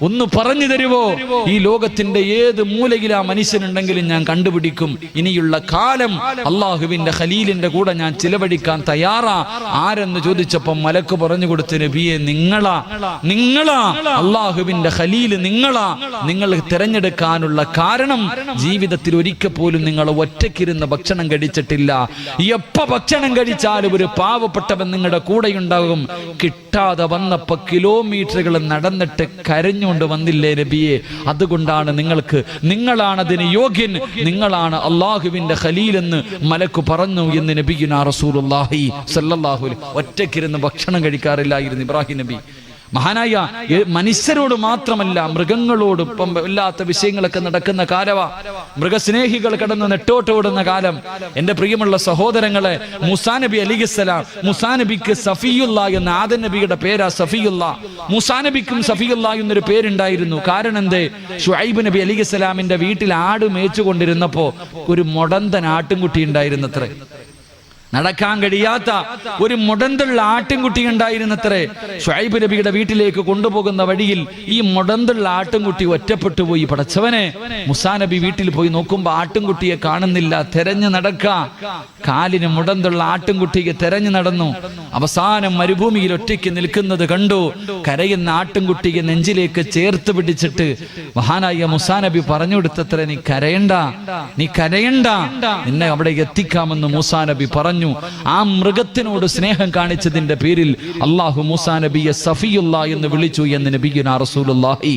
ഒന്ന് പറഞ്ഞു തരുവോ? ഈ ലോകത്തിന്റെ ഏത് മൂലയിൽ ആ മനുഷ്യനുണ്ടെങ്കിലും ഞാൻ കണ്ടുപിടിക്കും. ഇനിയുള്ള കാലം അള്ളാഹുവിന്റെ ഖലീലിന്റെ കൂടെ ഞാൻ ചിലവഴിക്കാൻ തയ്യാറാ. ആരെന്ന് ചോദിച്ചപ്പോൾ മലക്ക് പറഞ്ഞു കൊടുത്തു, നബിയെ നിങ്ങളാ അള്ളാഹുവിന്റെ ഖലീൽ നിങ്ങളാ. നിങ്ങൾ തിരഞ്ഞെടുക്കാനുള്ള കാരണം ജീവിതത്തിൽ ഒരിക്കൽ പോലും നിങ്ങൾ ഒറ്റയ്ക്കിരുന്ന് ഭക്ഷണം കഴിച്ചിട്ടില്ല. എപ്പോ ഭക്ഷണം കഴിച്ചാലും ഒരു പാവപ്പെട്ടവൻ നിങ്ങളുടെ കൂടെയുണ്ടാകും. കിട്ടാതെ വന്നപ്പോ കിലോമീറ്ററുകൾ നടന്നിട്ട് കരഞ്ഞുകൊണ്ട് വന്നില്ലേ നബിയെ? അതുകൊണ്ടാണ് നിങ്ങളാണ് അതിന് യോഗ്യൻ, നിങ്ങളാണ് അള്ളാഹുവിന്റെ ഖലീൽ എന്ന് മലക്ക് പറഞ്ഞു എന്ന് നബിയുനാ റസൂലുള്ളാഹി സ്വല്ലല്ലാഹു അലൈഹി. ഒറ്റയ്ക്കിരുന്ന് ഭക്ഷണം കഴിക്കാറില്ലായിരുന്നു ഇബ്രാഹിം നബി. മഹാനായ മനുഷ്യരോട് മാത്രമല്ല മൃഗങ്ങളോട് ഇപ്പം ഇല്ലാത്ത വിഷയങ്ങളൊക്കെ നടക്കുന്ന കാലവാ. മൃഗസ്നേഹികൾ കടന്ന് നെട്ടോട്ടോടുന്ന കാലം. എന്റെ പ്രിയമുള്ള സഹോദരങ്ങളെ, മൂസാ നബി അലൈഹിസ്സലാം, മൂസാ നബിക്ക് സഫിയുള്ള എന്ന ആദം നബിയുടെ പേരാ സഫിയുള്ള. മൂസാ നബിക്കും സഫിയുള്ള എന്നൊരു പേരുണ്ടായിരുന്നു. കാരണം എന്തേ? ശുഐബ് നബി അലൈഹിസ്സലാമിന്റെ വീട്ടിൽ ആട് മേച്ചുകൊണ്ടിരുന്നപ്പോ ഒരു മുടന്തൻ ആട്ടിൻകുട്ടി ഉണ്ടായിരുന്നത്രേ. നടക്കാൻ കഴിയാത്ത ഒരു മുടന്തുള്ള ആട്ടിൻകുട്ടി ഉണ്ടായിരുന്നത്രേ. ശുഐബ് നബിയുടെ വീട്ടിലേക്ക് കൊണ്ടുപോകുന്ന വഴിയിൽ ഈ മുടന്തുള്ള ആട്ടിൻകുട്ടി ഒറ്റപ്പെട്ടു പോയി. പടച്ചവനെ, മൂസാ നബി വീട്ടിൽ പോയി നോക്കുമ്പോ ആട്ടിൻകുട്ടിയെ കാണുന്നില്ല. തെരഞ്ഞു കാലിന് മുടന്തുള്ള ആട്ടിൻകുട്ടിയെ തെരഞ്ഞു നടന്നു. അവസാനം മരുഭൂമിയിൽ ഒറ്റയ്ക്ക് നിൽക്കുന്നത് കണ്ടു. കരയുന്ന ആട്ടിൻകുട്ടിയെ നെഞ്ചിലേക്ക് ചേർത്ത് പിടിച്ചിട്ട് മഹാനായ മൂസാ നബി പറഞ്ഞു കൊടുത്തത്രേ, നീ കരയണ്ട, നിന്നെ അവിടെ എത്തിക്കാമെന്ന് മൂസാ നബി പറഞ്ഞു. ആ മൃഗത്തിനോട് സ്നേഹം കാണിച്ചതിന്റെ പേരിൽ അല്ലാഹു മൂസാ നബിയെ സഫിയുള്ള എന്ന് വിളിച്ചു എന്ന് നബിയുനാ റസൂലുള്ളാഹി